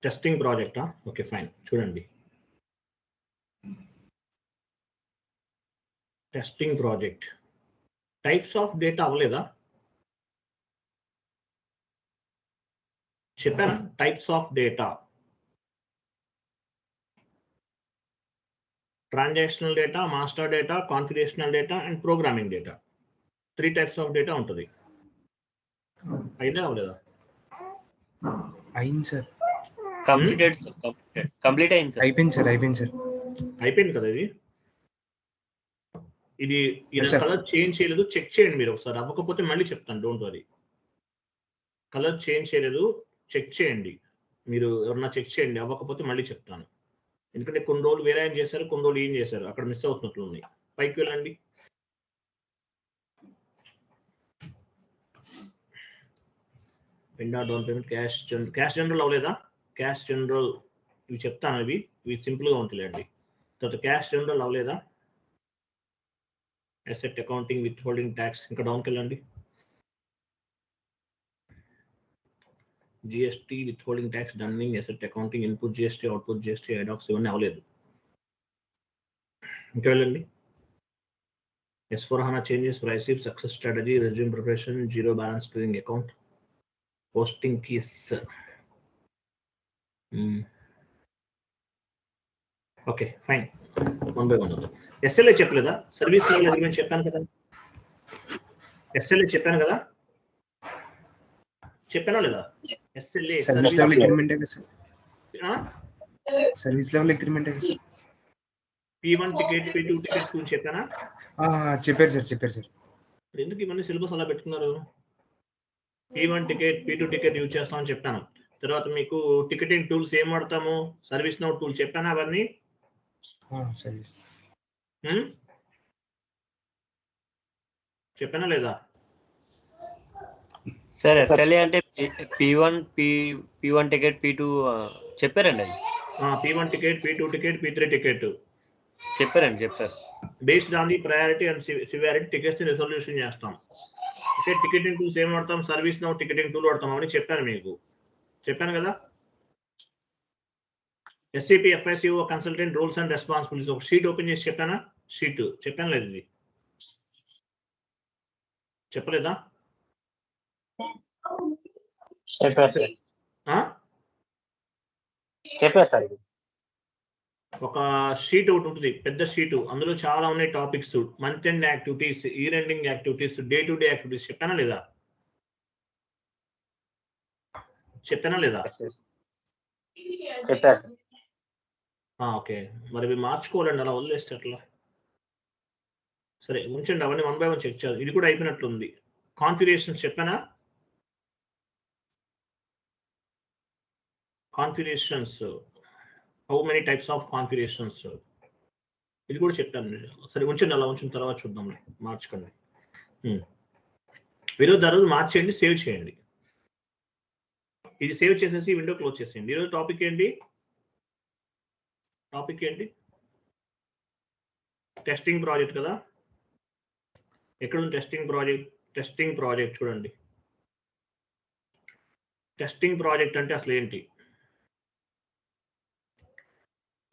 Testing ప్రాజెక్టా? Okay fine. చూడండి, testing project types of data అవ్వలేదా? చెప్పాను types of data. Transactional data, master data, configurational data and programming data. 3 types of data ఉంటుంది. అయినా అవ్వలేదా? అయింది సార్. Completed sir. కంప్లీట్ అయింది సార్. అయిపోయింది సార్. అయిపోయింది సార్. అయిపోయింది కదా ఇది. ఇది కలర్ చేంజ్ చేయలేదు, చెక్ చేయండి మీరు ఒకసారి. అవ్వకపోతే మళ్ళీ చెప్తాను, డోంట్ వరీ. కలర్ చేంజ్ చేయలేదు, చెక్ చేయండి మీరు. ఎవరన్నా చెక్ చేయండి, అవ్వకపోతే మళ్ళీ చెప్తాను. ఎందుకంటే కొన్ని రోజులు వేరే ఏం చేశారు, కొన్ని రోజులు ఏం చేశారు, అక్కడ మిస్ అవుతున్నట్లు ఉన్నాయి. పైకి వెళ్ళండి. Vendor down payment, cash general అవ్వలేదా? క్యాష్ జనరల్ ఇవి చెప్తాను, ఇవి సింపుల్గా ఉంటాయండి. తర్వాత క్యాష్ జనరల్ అవ్వలేదా? Asset accounting, withholding tax, ఇంకా డౌన్కి వెళ్ళండి. GST, withholding tax, dunning, asset accounting, input GST, output GST, IDocs, ఇవన్నీ అవ్వలేదు. ఇంకా వెళ్ళండి. S/4HANA changes for ICIP, success strategy, resume preparation, zero balance clearing account, posting keys. Okay fine. 1 by 1 అవుతుంది. SLA చెప్పలేదా? Service level agreement చెప్పాను కదా. SLA చెప్పాను కదా, చెప్పానా లేదా? SLA సర్వీస్ లెవెల్ అగ్రిమెంట్ కదా సార్. సర్వీస్ లెవెల్ అగ్రిమెంట్ కదా sir. P1 ticket, P2 tickets గురించి చెప్పానా? చెప్పారు సార్. చెప్పారు సార్. ఎందుకు ఇవన్నీ సిలబస్ అలా పెట్టుకున్నారు? P1 ticket, P2 ticket use చేస్తామని చెప్పాను. తర్వాత మీకు టికెటింగ్ టూల్స్ ఏం వాడతాము? సర్వీస్ నౌ టూల్ చెప్పానా అవన్నీ? చెప్పానా లేదా సార్? ఎస్ఎల్ఏ అంటే P1 టికెట్, P2 చెప్పారండి. P1 ticket, P2 ticket, P3 ticket చెప్పారు. Based on the priority and severity tickets resolution చేస్తాం. ఓకే, టికెటింగ్ టూల్స్ ఏం వాడతాం? సర్వీస్ నౌ టికెటింగ్ టూల్ వాడతాం అని చెప్పాను మీకు. చెప్పాను కదా. SAP FICO consultant roles and responsibilities ఒక షీట్ ఓపెన్ చేసి చెప్పానా? షీట్ చెప్పాను లేదు, ఇది చెప్పలేదా? చెప్పారు సార్. ఒక షీట్ ఒకటి ఉంటుంది, పెద్ద షీట్. అందులో చాలా ఉన్నాయి topics. Month end activities, year ending activities, day to day activities. చెప్పానా లేదా? చెప్పానా లేదా? ఓకే, మరి ఇవి మార్చుకోవాలండి, అలా వదిలేస్తే అట్లా. సరే ఉంచండి, అవన్నీ 1 by 1 చెక్ చేయాలి. ఇది కూడా అయిపోయినట్లుంది. కాన్ఫిగరేషన్స్ చెప్పానా? Configurations, how many types of configurations, ఇది కూడా చెప్పాను. సరే ఉంచండి, అలా ఉంచిన తర్వాత చూద్దాంలే, మార్చుకోండి. ఈరోజు రోజు మార్చేయండి, సేవ్ చేయండి. ఇది సేవ్ చేసేసి విండో క్లోజ్ చేసేయండి. ఈరోజు టాపిక్ ఏంటి? టెస్టింగ్ ప్రాజెక్ట్ కదా. ఎక్కడుంది టెస్టింగ్ ప్రాజెక్ట్ చూడండి. టెస్టింగ్ ప్రాజెక్ట్ అంటే అసలు ఏంటి?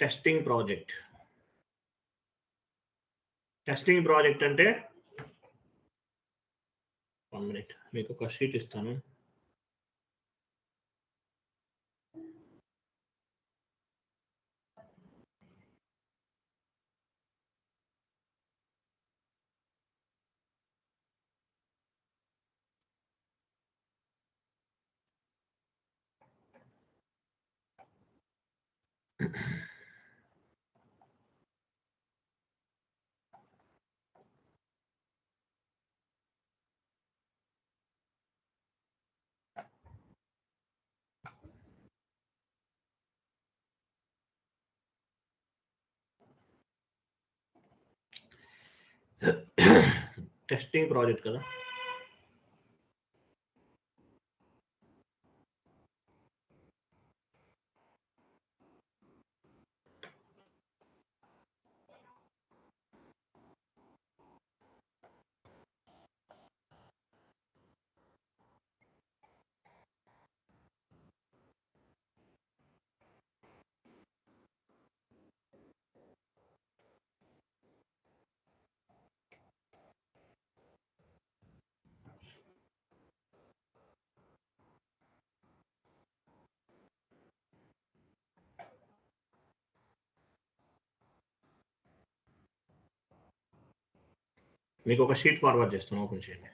టెస్టింగ్ ప్రాజెక్ట్ అంటే 1 minute, మీకు ఒక షీట్ ఇస్తాను. టెస్టింగ్ ప్రాజెక్ట్ కదా. మీకు ఒక షీట్ ఫార్వర్డ్ చేస్తాను, ఓపెన్ చేయండి.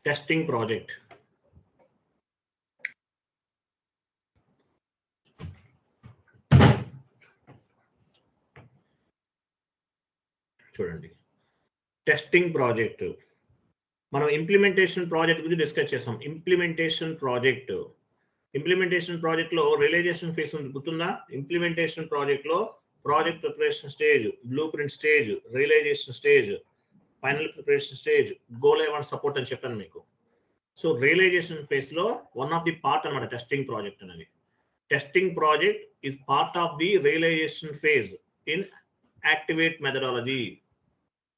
Testing project. చూడండి, టెస్టింగ్ ప్రాజెక్ట్. మనం ఇంప్లిమెంటేషన్ ప్రాజెక్ట్ గురించి డిస్కస్ చేసాం. ఇంప్లిమెంటేషన్ ప్రాజెక్ట్ లో రియలైజేషన్ ఫేజ్ ఉంది, గుర్తుందా? ఇంప్లిమెంటేషన్ ప్రాజెక్ట్ లో project preparation stage, blueprint stage, realisation stage, final preparation stage, go live and support అని చెప్పాను మీకు. సో రియలైజేషన్ ఫేజ్ లో వన్ ఆఫ్ ది పార్ట్ అన్నమాట టెస్టింగ్ ప్రాజెక్ట్ అనేది. Testing project is part of the realisation phase in activate methodology.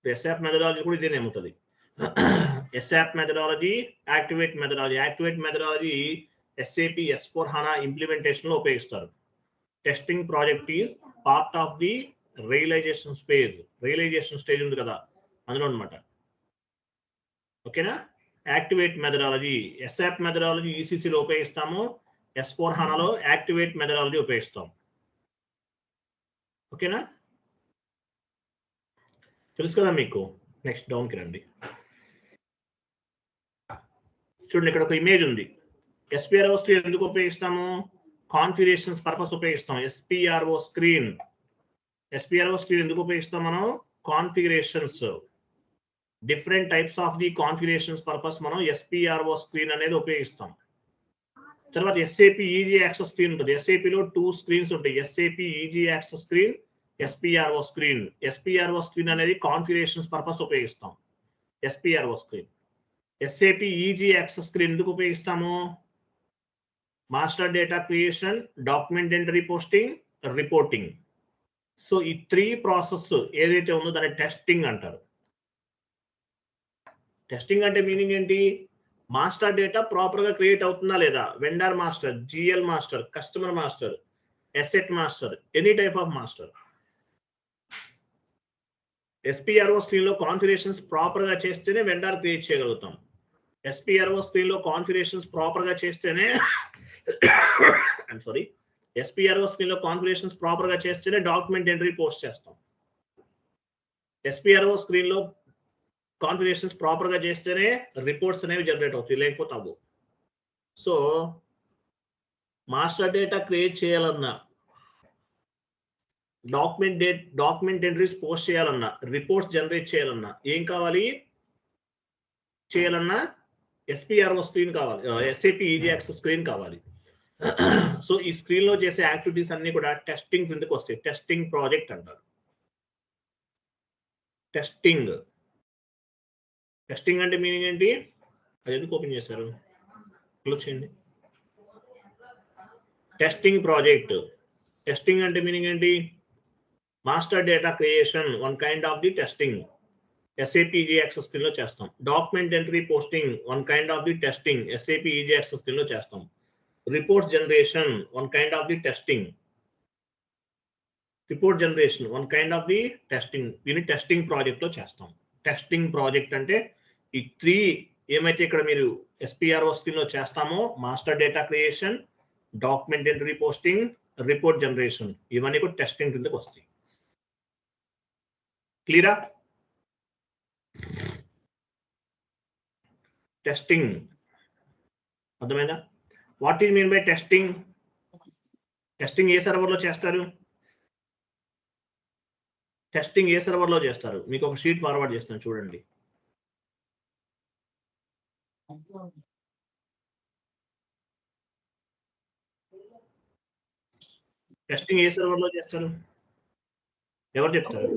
SAP methodology కూడా ఇదేనే ఉంటుంది. SAP methodology, activate methodology. Activate methodology SAP S/4HANA implementation లో ఉపయోగిస్తారు. Testing project is part of the realisation phase. Realisation stage ఉంది కదా, అందులో అనమాట. ఓకేనా? Activate methodology, SAP methodology ECC లో ఉపయోగిస్తాము, S/4HANA లో యాక్టివేట్ మెథడాలజీ ఉపయోగిస్తాం. ఓకేనా? తెలుసు కదా మీకు. నెక్స్ట్ డౌన్కి రండి. చూడండి, ఇక్కడ ఒక ఇమేజ్ ఉంది. SPRO స్క్రీన్ ఎందుకు ఉపయోగిస్తాము? కాన్ఫిగరేషన్స్ పర్పస్ ఉపయోగిస్తాం. SPRO స్క్రీన్ ఎందుకు ఉపయోగిస్తాం మనం? Configurations, different types of the configurations purpose మనం SPRO స్క్రీన్ అనేది ఉపయోగిస్తాం. తర్వాత SAP ఈజీ యాక్సెస్ స్క్రీన్ ఉంటుంది. SAP లో 2 స్క్రీన్స్ ఉంటాయి, SAP easy access screen, SPRO screen. SPRO screen అనేది కాన్ఫిగరేషన్స్ పర్పస్ ఉపయోగిస్తాం. SPRO screen. SAP easy access screen ఎందుకు ఉపయోగిస్తాము? Master data creation, document entry posting, reporting. So ఈ 3 ప్రాసెస్ ఏదైతే ఉందో దాన్ని టెస్టింగ్ అంటారు. టెస్టింగ్ అంటే మీనింగ్ ఏంటి? మాస్టర్ డేటా ప్రాపర్ గా క్రియేట్ అవుతుందా లేదా? Vendor master, GL master, customer master, asset master, any type of master. SPRO screen లో కాన్ఫిగరేషన్స్ ప్రాపర్ గా చేస్తేనే వెండర్ క్రియేట్ చేయగలుగుతాం. SPRO స్క్రీన్ లో కాన్ఫిగరేషన్స్ ప్రాపర్ గా చేస్తేనే SPRO స్క్రీన్ లో కాన్ఫిగరేషన్స్ ప్రాపర్ గా చేస్తేనే డాక్యుమెంట్ ఎంట్రీ పోస్ట్ చేస్తాం. SPRO స్క్రీన్ లో కాన్ఫిగరేషన్స్ ప్రాపర్ గా చేస్తేనే రిపోర్ట్స్ అనేవి జనరేట్ అవుతాయి, లేకపోతే అవ్వు. సో మాస్టర్ డేటా క్రియేట్ చేయాలన్నా, డాక్యుమెంట్ ఎంట్రీస్ పోస్ట్ చేయాలన్నా, రిపోర్ట్స్ జనరేట్ చేయాలన్నా ఏం కావాలి? SPRO స్క్రీన్ కావాలి, SAP ఈజీ యాక్సెస్ స్క్రీన్ కావాలి. సో ఈ స్క్రీన్ లో చేసే యాక్టివిటీస్ అన్ని కూడా టెస్టింగ్ కిందకి వస్తాయి. టెస్టింగ్ ప్రాజెక్ట్ అంటారు. టెస్టింగ్ అంటే మీనింగ్ ఏంటి? అది ఎందుకు ఓపెన్ చేశారు? క్లోజ్ చేయండి. Testing project. టెస్టింగ్ అంటే మీనింగ్ ఏంటి? Master data creation, one kind of the testing. SAP easy access screen లో చేస్తాం. Document entry posting, one kind of the testing. SAP easy access screen లో చేస్తాం. Report generation, one kind of the testing. Report generation, one kind of the testing. దీన్ని testing project లో చేస్తాం. Testing project అంటే ఈ 3 ఏమైతే ఇక్కడ మీరు SPRO స్క్రీన్ లో చేస్తామో, master data creation, document entry posting, report generation, ఇవన్నీ కూడా టెస్టింగ్ కిందకి వస్తాయి. క్లియరా? టెస్టింగ్ అర్థమైందా? What is mean by testing? Testing A server లో చేస్తారు? మీకు ఒక షీట్ ఫార్వర్డ్ చేస్తాను, చూడండి. టెస్టింగ్ ఏ సర్వర్ లో చేస్తారు? ఎవరు చెప్తారు?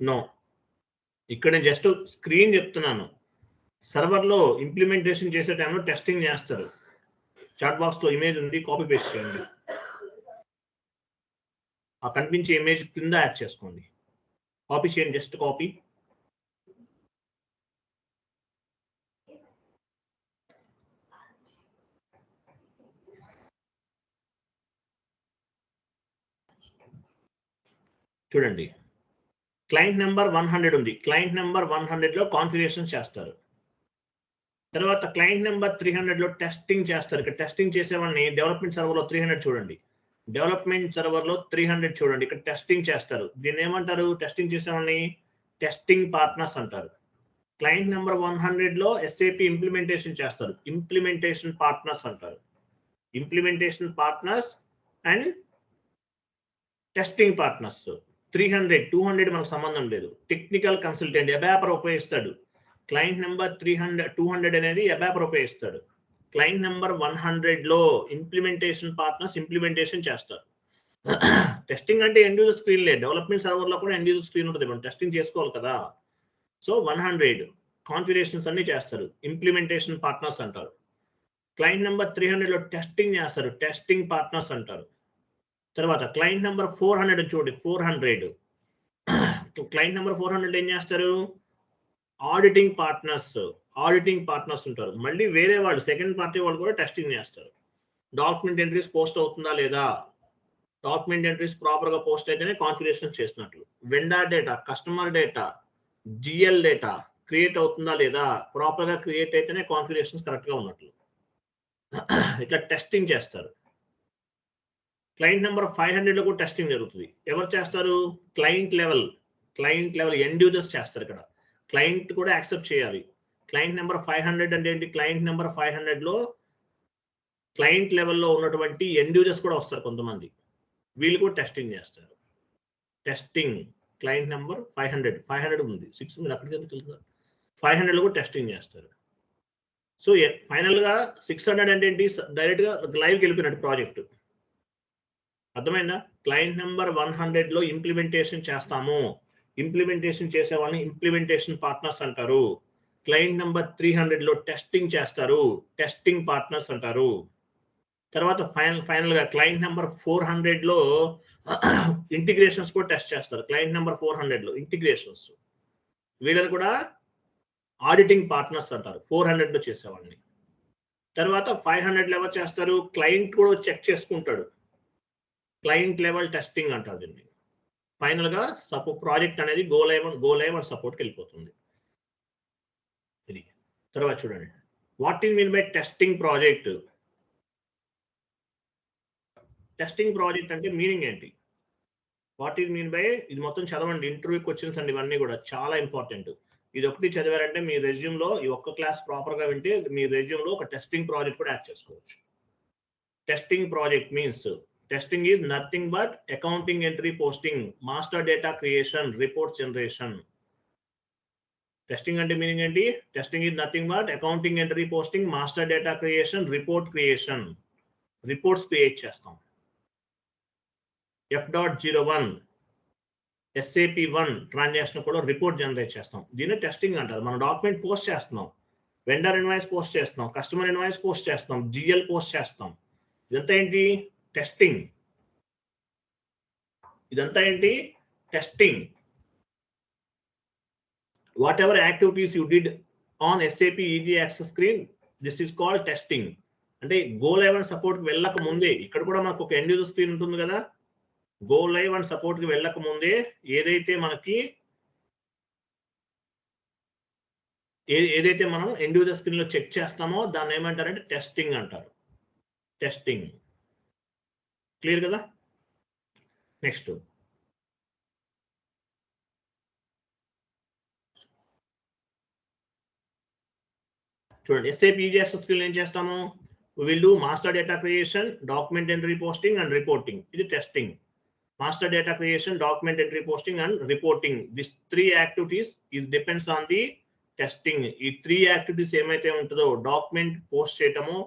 నో, ఇక్కడ నేను జస్ట్ స్క్రీన్ చెప్తున్నాను. సర్వర్ లో ఇంప్లిమెంటేషన్ చేసే టైంలో టెస్టింగ్ చేస్తారు. చాట్ బాక్స్ లో ఇమేజ్ ఉంది, కాపీ పేస్ట్ చేయండి. ఆ కనిపించే ఇమేజ్ కింద యాడ్ చేసుకోండి. కాపీ చేయండి, జస్ట్ కాపీ. చూడండి, క్లయింట్ నెంబర్ 100 ఉంది. క్లయింట్ నెంబర్ 100 లో కాన్ఫిగరేషన్ చేస్తారు. తర్వాత క్లయింట్ నెంబర్ 300 లో టెస్టింగ్ చేస్తారు. ఇక్కడ టెస్టింగ్ చేసేవాడిని డెవలప్మెంట్ సర్వర్ లో 300 చూడండి. డెవలప్మెంట్ సర్వర్ లో 300 చూడండి, ఇక్కడ టెస్టింగ్ చేస్తారు. దీన్ని ఏమంటారు? టెస్టింగ్ చేసేవాళ్ళని టెస్టింగ్ పార్ట్నర్స్ అంటారు. క్లయింట్ నెంబర్ 100 లో ఎస్ఏపి ఇంప్లిమెంటేషన్ చేస్తారు, ఇంప్లిమెంటేషన్ పార్ట్నర్స్ అంటారు. Implementation partners and testing partners. 300 200 మనకు సంబంధం లేదు. టెక్నికల్ కన్సల్టెంట్ అబాపర్ ఉపయోగిస్తాడు. క్లయింట్ నెంబర్ 200 అనేది అబాపర్ ఉపయోగిస్తాడు. క్లయింట్ నెంబర్ 100 లో ఇంప్లిమెంటేషన్ పార్ట్నర్స్ ఇంప్లిమెంటేషన్ చేస్తారు. టెస్టింగ్ అంటే ఎండ్ యూజర్ స్క్రీన్ లేదు, డెవలప్మెంట్ సర్వర్ లో కూడా ఎండ్ యూజర్ స్క్రీన్ ఉంటుంది, మనం టెస్టింగ్ చేసుకోవాలి కదా. సో 100 కాన్ఫిగరేషన్స్ అన్ని చేస్తారు, ఇంప్లిమెంటేషన్ పార్ట్నర్స్ అంటారు. క్లయింట్ నెంబర్ 300 లో టెస్టింగ్ చేస్తారు, టెస్టింగ్ పార్ట్నర్స్ అంటారు. తర్వాత క్లయింట్ నెంబర్ 400 చూడండి, 400 క్లయింట్ నెంబర్ 400 ఏం చేస్తారు? ఆడిటింగ్ పార్ట్నర్స్ ఉంటారు. మళ్ళీ వేరే వాళ్ళు సెకండ్ పార్టీ వాళ్ళు కూడా టెస్టింగ్ చేస్తారు. డాక్యుమెంట్ ఎంట్రీస్ పోస్ట్ అవుతుందా లేదా, డాక్యుమెంట్ ఎంట్రీస్ ప్రాపర్ గా పోస్ట్ అయితేనే కాన్ఫిగరేషన్ చేసినట్లు. Vendor data, customer data, GL data create అవుతుందా లేదా, ప్రాపర్ గా క్రియేట్ అయితేనే కాన్ఫిగరేషన్స్ కరెక్ట్ గా ఉన్నట్లు. ఇట్లా టెస్టింగ్ చేస్తారు. క్లయింట్ నెంబర్ 500 లో కూడా టెస్టింగ్ జరుగుతుంది. ఎవరు చేస్తారు? క్లయింట్ లెవెల్ ఎండ్ యూజర్స్ చేస్తారు. ఇక్కడ క్లయింట్ కూడా యాక్సెప్ట్ చేయాలి. క్లయింట్ నెంబర్ 500 అంటే ఏంటి? క్లయింట్ నెంబర్ 500 లో క్లయింట్ లెవెల్లో ఉన్నటువంటి ఎండ్ యూజర్స్ కూడా వస్తారు కొంతమంది, వీళ్ళు కూడా టెస్టింగ్ చేస్తారు. టెస్టింగ్ క్లయింట్ నెంబర్ 500 ఉంది, 6 మీరు అక్కడికి ఎందుకు వెళ్తారు? 500 లో కూడా టెస్టింగ్ చేస్తారు. సో ఫైనల్ గా 600 అంటే ఏంటి? డైరెక్ట్ గా లైవ్కి వెళ్ళిపోయినట్టు ప్రాజెక్ట్. అర్థమైందా? క్లయింట్ నెంబర్ 100 లో ఇంప్లిమెంటేషన్ చేస్తాము, ఇంప్లిమెంటేషన్ చేసే వాళ్ళని ఇంప్లిమెంటేషన్ పార్ట్నర్స్ అంటారు. క్లయింట్ నెంబర్ 300 లో టెస్టింగ్ చేస్తారు, టెస్టింగ్ పార్ట్నర్స్ అంటారు. తర్వాత ఫైనల్ గా క్లయింట్ నెంబర్ 400 లో ఇంటిగ్రేషన్స్ కూడా టెస్ట్ చేస్తారు. క్లయింట్ నెంబర్ 400 లో ఇంటిగ్రేషన్స్, వీళ్ళని కూడా ఆడిటింగ్ పార్ట్నర్స్ అంటారు, 400 లో చేసేవాళ్ళని. తర్వాత 500 లో ఎవరు చేస్తారు? క్లయింట్ కూడా చెక్ చేసుకుంటాడు, క్లయింట్ లెవెల్ టెస్టింగ్ అంటారు దీన్ని. ఫైనల్ గా ప్రాజెక్ట్ అనేది గో లైవ్ అండ్ సపోర్ట్కి వెళ్ళిపోతుంది. ఇది తర్వాత చూడండి, what is mean by testing project? Testing project అంటే మీనింగ్ ఏంటి? వాట్ ఈస్ మీన్ బై, ఇది మొత్తం చదవండి, ఇంటర్వ్యూ క్వశ్చన్స్ అండి, ఇవన్నీ కూడా చాలా ఇంపార్టెంట్. ఇది ఒకటి చదివారంటే మీ రెజ్యూమ్ లో ఈ ఒక్క క్లాస్ ప్రాపర్ గా వింటే మీ రెజ్యూమ్ లో ఒక టెస్టింగ్ ప్రాజెక్ట్ కూడా యాడ్ చేసుకోవచ్చు. Testing project means testing is nothing but accounting entry posting, master data creation, reports generation. Testing అంటే మీనింగ్ ఏంటి? Testing is nothing but accounting entry posting, master data creation, report creation. Reports create చేస్తాం. F.01 SAP1 transaction కూడా report generate చేస్తాం. దీన్ని testing అంటారు. మనం document post చేస్తున్నాం, vendor invoice post చేస్తాం, కస్టమర్ ఇన్వాయిస్ పోస్ట్ చేస్తాం, జిఎల్ పోస్ట్ చేస్తాం. ఇదంతా ఏంటి? టెస్టింగ్. ఇదంతా ఏంటి? Testing. What ever activities you did on SAP EG access screen, this is called testing. అంటే గో లైవ్ అండ్ సపోర్ట్ కి వెళ్ళక ముందే, ఇక్కడ కూడా మనకు ఒక ఎండ్ యూజర్ స్క్రీన్ ఉంటుంది కదా, గో లైవ్ అండ్ సపోర్ట్ కి వెళ్ళక ముందే ఏదైతే మనం ఎండ్ యూజర్ స్క్రీన్ లో చెక్ చేస్తామో దాన్ని ఏమంటారంటే టెస్టింగ్ అంటారు. టెస్టింగ్. క్లియర్ కదా? నెక్స్ట్ చూడండి, SAP EG యాక్సెస్ స్క్రీన్ ఏం చేస్తాము? We will do master data creation, document entry posting and reporting. ఇది testing. Master data creation, document entry posting and reporting. These 3 activities is depends on the testing. ఈ 3 activities ఏమైతే ఉంటుందో, document post చేయటము,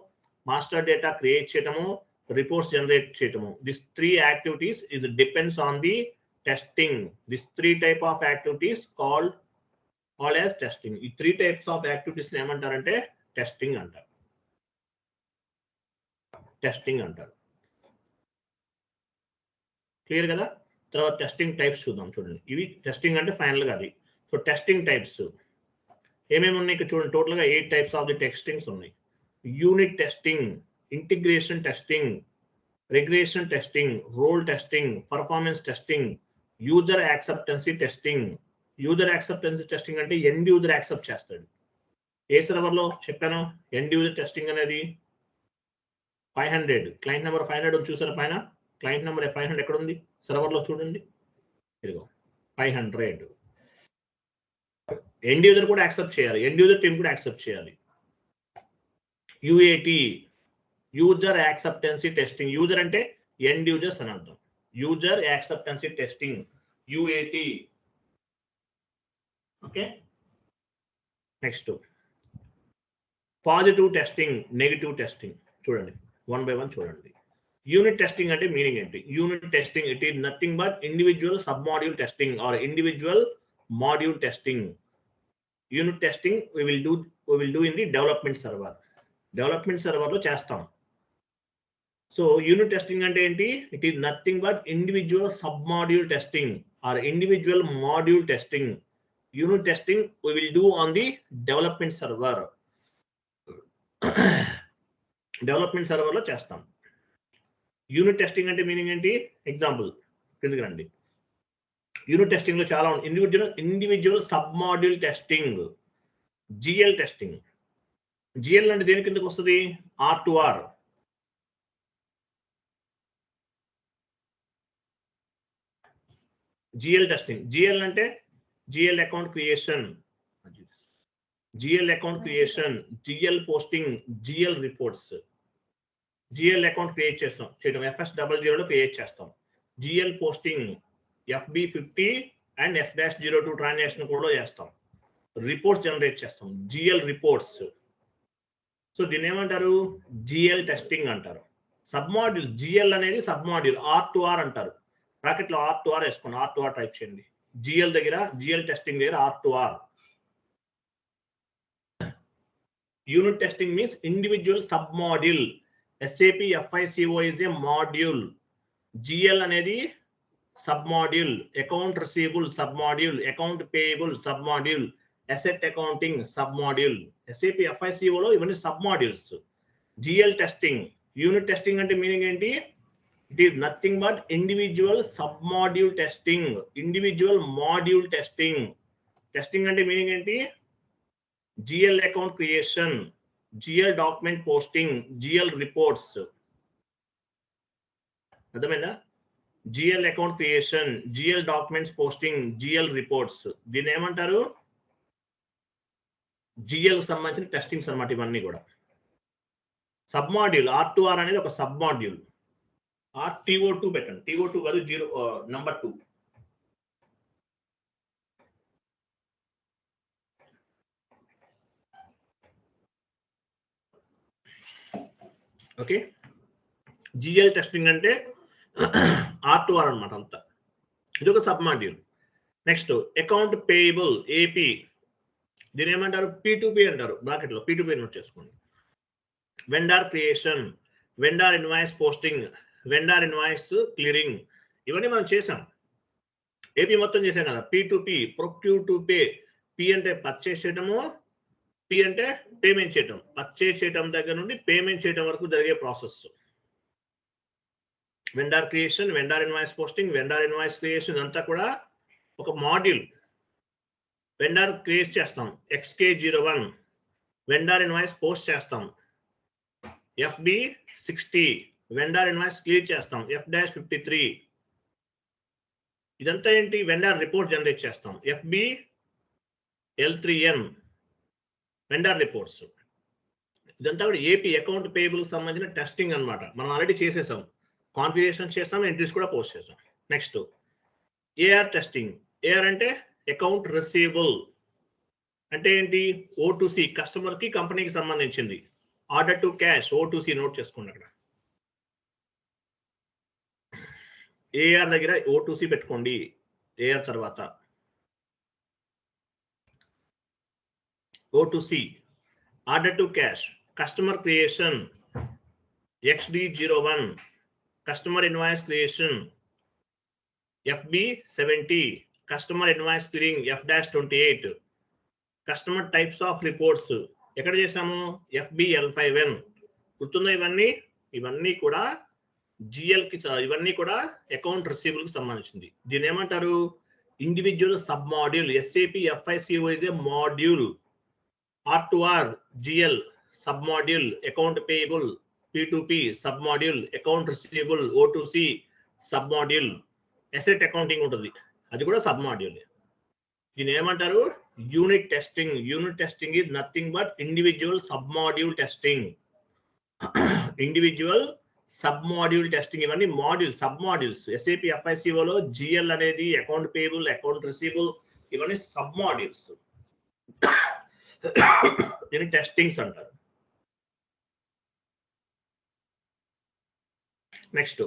master data create చేయటము, reports generate చేయటము, this 3 activities is depends on the testing. This 3 type of activities called as testing. ఈ 3 types of activities ఏమంటారంటే testing అంటారు. Testing అంటారు. క్లియర్ కదా? తర్వాత టెస్టింగ్ టైప్స్ చూద్దాం. చూడండి, ఇవి టెస్టింగ్ అంటే ఫైనల్ గా అది. సో టెస్టింగ్ టైప్స్ ఏమేమి ఉన్నాయి ఇక్కడ చూడండి, టోటల్ గా 8 టైప్స్ ఆఫ్ ది టెస్టింగ్స్ ఉన్నాయి. Unit testing, integration testing, regression testing, role testing, performance testing, user acceptancy testing. User acceptancy testing అంటే ఎండ్ యూజర్ యాక్సెప్ట్ చేస్తాడు. ఏ సర్వర్ లో చెప్పాను ఎండ్ యూజర్ టెస్టింగ్ అనేది? 500 క్లయింట్ నెంబర్ 500 చూసారా పైన? Client number 500 ఎక్కడ ఉంది? సర్వర్లో చూడండి, ఇదిగో 500. ఎండ్ యూజర్ కూడా యాక్సెప్ట్ చేయాలి, ఎండ్ యూజర్ టీమ్ కూడా యాక్సెప్ట్ చేయాలి. UAT, user acceptancy testing. User అంటే ఎండ్ యూజర్స్ అని అర్థం. User acceptancy testing, UAT. Okay, next positive testing, negative testing. చూడండి, 1 by 1 చూడండి. యూనిట్ టెస్టింగ్ అంటే మీనింగ్ ఏంటి? Unit testing, it is nothing but individual sub module testing or individual module testing. Unit testing we will do in the development server. Development సర్వర్లో చేస్తాం. So unit testing అంటే ఏంటి? It is nothing but individual sub module testing or individual module testing. Unit testing we will do on the development server. Development సర్వర్లో చేస్తాం. Unit testing అంటే meaning ఏంటి? Example కిందకి రండి. యూనిట్ టెస్టింగ్ లో చాలా individual sub module testing, GL testing. GL అంటే దేని కిందకి వస్తుంది? R2R. GL testing. GL అంటే GL account creation, GL account creation, GL posting, GL reports. GL account create చేయడం FS00లో క్రియేట్ చేస్తాం. GL posting FB50 and F-02 transaction కూడా చేస్తాం. Reports generate చేస్తాం, GL రిపోర్ట్స్. సో దీన్ని ఏమంటారు? GL టెస్టింగ్ అంటారు. Sub module GL అనేది సబ్ మాడ్యూల్, R2R అంటారు. బ్రాకెట్లో R2R వేసుకోండి, R2R టైప్ చేయండి. GL దగ్గర, GL టెస్టింగ్ దగ్గర R2R. Unit testing means individual sub module. SAP FICO is a module. GL అనేది sub module, account receivable sub module, account payable sub module, asset accounting sub module. SAP FICO లో ఇవన్నీ sub modules. GL testing. Unit testing అంటే meaning ఏంటి? It is nothing but individual sub module testing, individual module testing. Testing అంటే meaning ఏంటి? GL account creation, GL document posting, GL reports. అర్థమైందా? GL account creation, GL documents posting, GL reports. దీన్ని ఏమంటారు? GL సంబంధించిన testings అన్నమాట ఇవన్నీ కూడా. Sub module R2R అనేది ఒక సబ్ మాడ్యూల్. TO2 పెట్టండి, TO2 కాదు, 0 నంబర్ 2. ఓకే, GL టెస్టింగ్ అంటే R2R అనమాట అంతా. ఇది ఒక sub module. Next account payable, AP. దీని ఏమంటారు? P2P అంటారు. బ్రాకెట్లో P2P నోట్ చేసుకోండి. Vendor creation, vendor invoice posting, vendor invoice clearing. ఇవన్నీ మనం చేసాం, AP మొత్తం చేసాం కదా. P2P, procure to pay. P అంటే పర్చేస్ చేయటము, P అంటే పేమెంట్ చేయటం. పర్చేస్ చేయటం దగ్గర నుండి పేమెంట్ చేయటం వరకు జరిగే process. Vendor creation, vendor invoice posting, vendor invoice creation అంతా కూడా ఒక మాడ్యూల్. వెండార్ క్రియేట్ చేస్తాం, XK01. వెండార్ ఇన్వాయిస్ పోస్ట్ చేస్తాం, FB60. వెండార్ ఇన్వాయిస్ క్లియర్ చేస్తాం, F-53. ఇదంతా ఏంటి? వెండార్ రిపోర్ట్ జనరేట్ చేస్తాం, FBL3N. Vendor reports. ఇదంతా కూడా AP అకౌంట్ పేయబుల్ సంబంధించిన టెస్టింగ్ అన్నమాట. మనం ఆల్రెడీ చేసేసాం, కాన్ఫిగరేషన్ చేస్తాం, ఎంట్రీస్ కూడా పోస్ట్ చేస్తాం. Next AR testing. AR అంటే అకౌంట్ రిసీవబుల్. అంటే ఏంటి? O2C, కస్టమర్ కి కంపెనీకి సంబంధించింది. Order to cash, O2C note చేసుకోండి అక్కడ. AR దగ్గర O2C పెట్టుకోండి. AR తర్వాత O2C, order to cash, customer creation, XD01, customer invoice creation, FB70, customer invoice clearing, F-28. Customer types of reports ఎక్కడ చేసాము? FBL5N. గుర్తుందా? ఇవన్నీ కూడా GL కి, ఇవన్నీ కూడా అకౌంట్ రిసీవబుల్ కి సంబంధించింది. దీని ఏమంటారు? Individual sub module. SAP FICO is a module. R2R, GL sub module, account payable, P2P sub module, account receivable O2C sub module, asset accounting ఉంటుంది, అది కూడా సబ్ మాడ్యూల్. దీని ఏమంటారు? Unit testing. Unit testing is nothing but individual sub module testing. Individual sub module testing. ఇవన్నీ modules, sub modules. SAP FICOలో GL అనేది account payable, account receivable, ఇవన్నీ sub modules. దీన్ని టెస్టింగ్స్ అంటారు. Next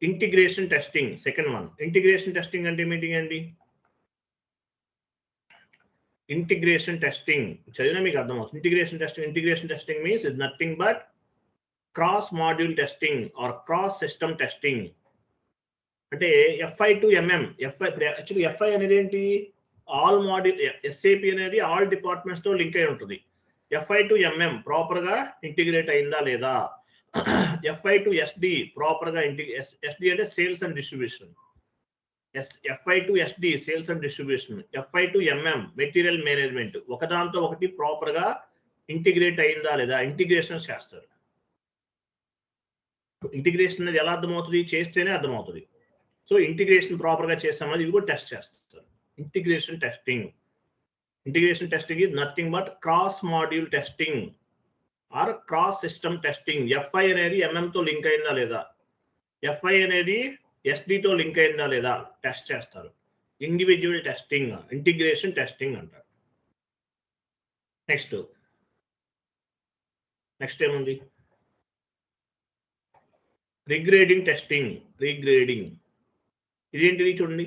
integration testing, second one. Integration testing అంటే meeting అండి. Integration testing చదివినా మీకు అర్థమవుతుంది. Integration testing means is nothing but cross module testing are cross system testing. అంటే FI to MM. Actually FI అనేది ఏంటి? All module. SAP అనేది all departments తో లింక్ అయి ఉంటుంది. FI to MM ప్రాపర్ గా ఇంటిగ్రేట్ అయిందా లేదా? FI to SD ప్రాపర్ గా SD అంటే sales and distribution. FI to SD sales and distribution. FI to MM material management. ఒకదాంతో ఒకటి ప్రాపర్ గా ఇంటిగ్రేట్ అయిందా లేదా? ఇంటిగ్రేషన్ చేస్తారు. ఇంటిగ్రేషన్ అనేది ఎలా అర్థమవుతుంది? చేస్తేనే అర్థమవుతుంది. సో ఇంటిగ్రేషన్ ప్రాపర్ గా చేస్తామని ఇవి కూడా టెస్ట్ చేస్తారు. Integration testing. Integration testing is nothing but cross module testing are cross system testing. FI అనేది MM తో లింక్ అయిందా లేదా? FI అనేది SD తో లింక్ అయిందా లేదా టెస్ట్ చేస్తారు. ఇండివిజువల్ టెస్టింగ్, ఇంటిగ్రేషన్ టెస్టింగ్ అంటారు. నెక్స్ట్ ఏముంది? రిగ్రేడింగ్ టెస్టింగ్. రిగ్రేడింగ్ ఇదేంటిది చూడండి.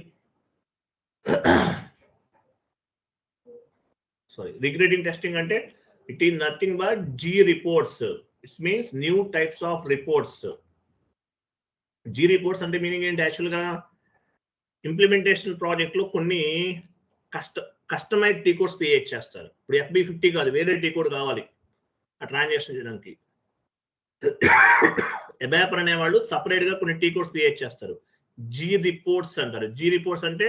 రిగ్రేడింగ్ టెస్టింగ్ అంటే it is nothing but G reports. It means new types of reports. G reports అంటే మీనింగ్ ఏంటి? యాక్చువల్గా ఇంప్లిమెంటేషన్ ప్రాజెక్ట్ లో కొన్ని కస్టమైజ్ టీ కోడ్స్ క్రియేట్ చేస్తారు. ఇప్పుడు FB50 కాదు, వేరే టీ కోడ్ కావాలి ఆ ట్రాన్సాక్షన్ చేయడానికి. ABAP అనేవాళ్ళు సపరేట్ గా కొన్ని టీ కోడ్స్ క్రియేట్ చేస్తారు. G రిపోర్ట్స్ అంటారు. G రిపోర్ట్స్ అంటే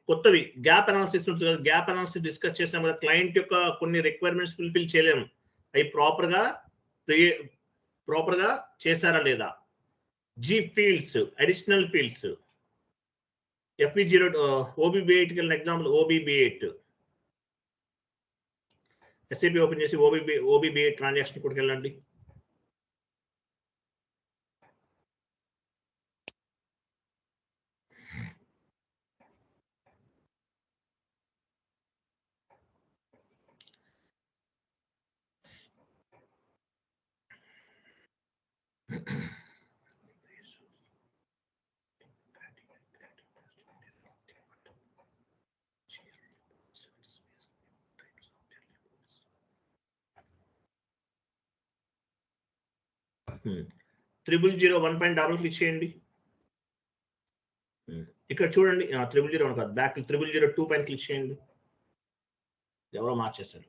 కొత్తవి. గ్యాప్ అనాలిసిస్ ఉంటుంది కదా, గ్యాప్ అనాలిసిస్ డిస్కస్ చేసాం కదా. క్లయింట్ యొక్క కొన్ని రిక్వైర్మెంట్స్ ఫుల్ఫిల్ చేయలేము, అవి ప్రాపర్ గా చేశారా లేదా? G fields, additional fields. FB0 OBB8 కి ఎగ్జాంపుల్ OBB8. SAP ఓపెన్ చేసి OBB8 ట్రాన్సాక్షన్ కూడా వెళ్ళండి. ట్రిపుల్ 1.0 క్లిక్ చేయండి. ఇక్కడ చూడండి, 001 కాదు, బ్యాక్ 002 పైన క్లిక్ చేయండి. ఎవరో మార్చేశారు.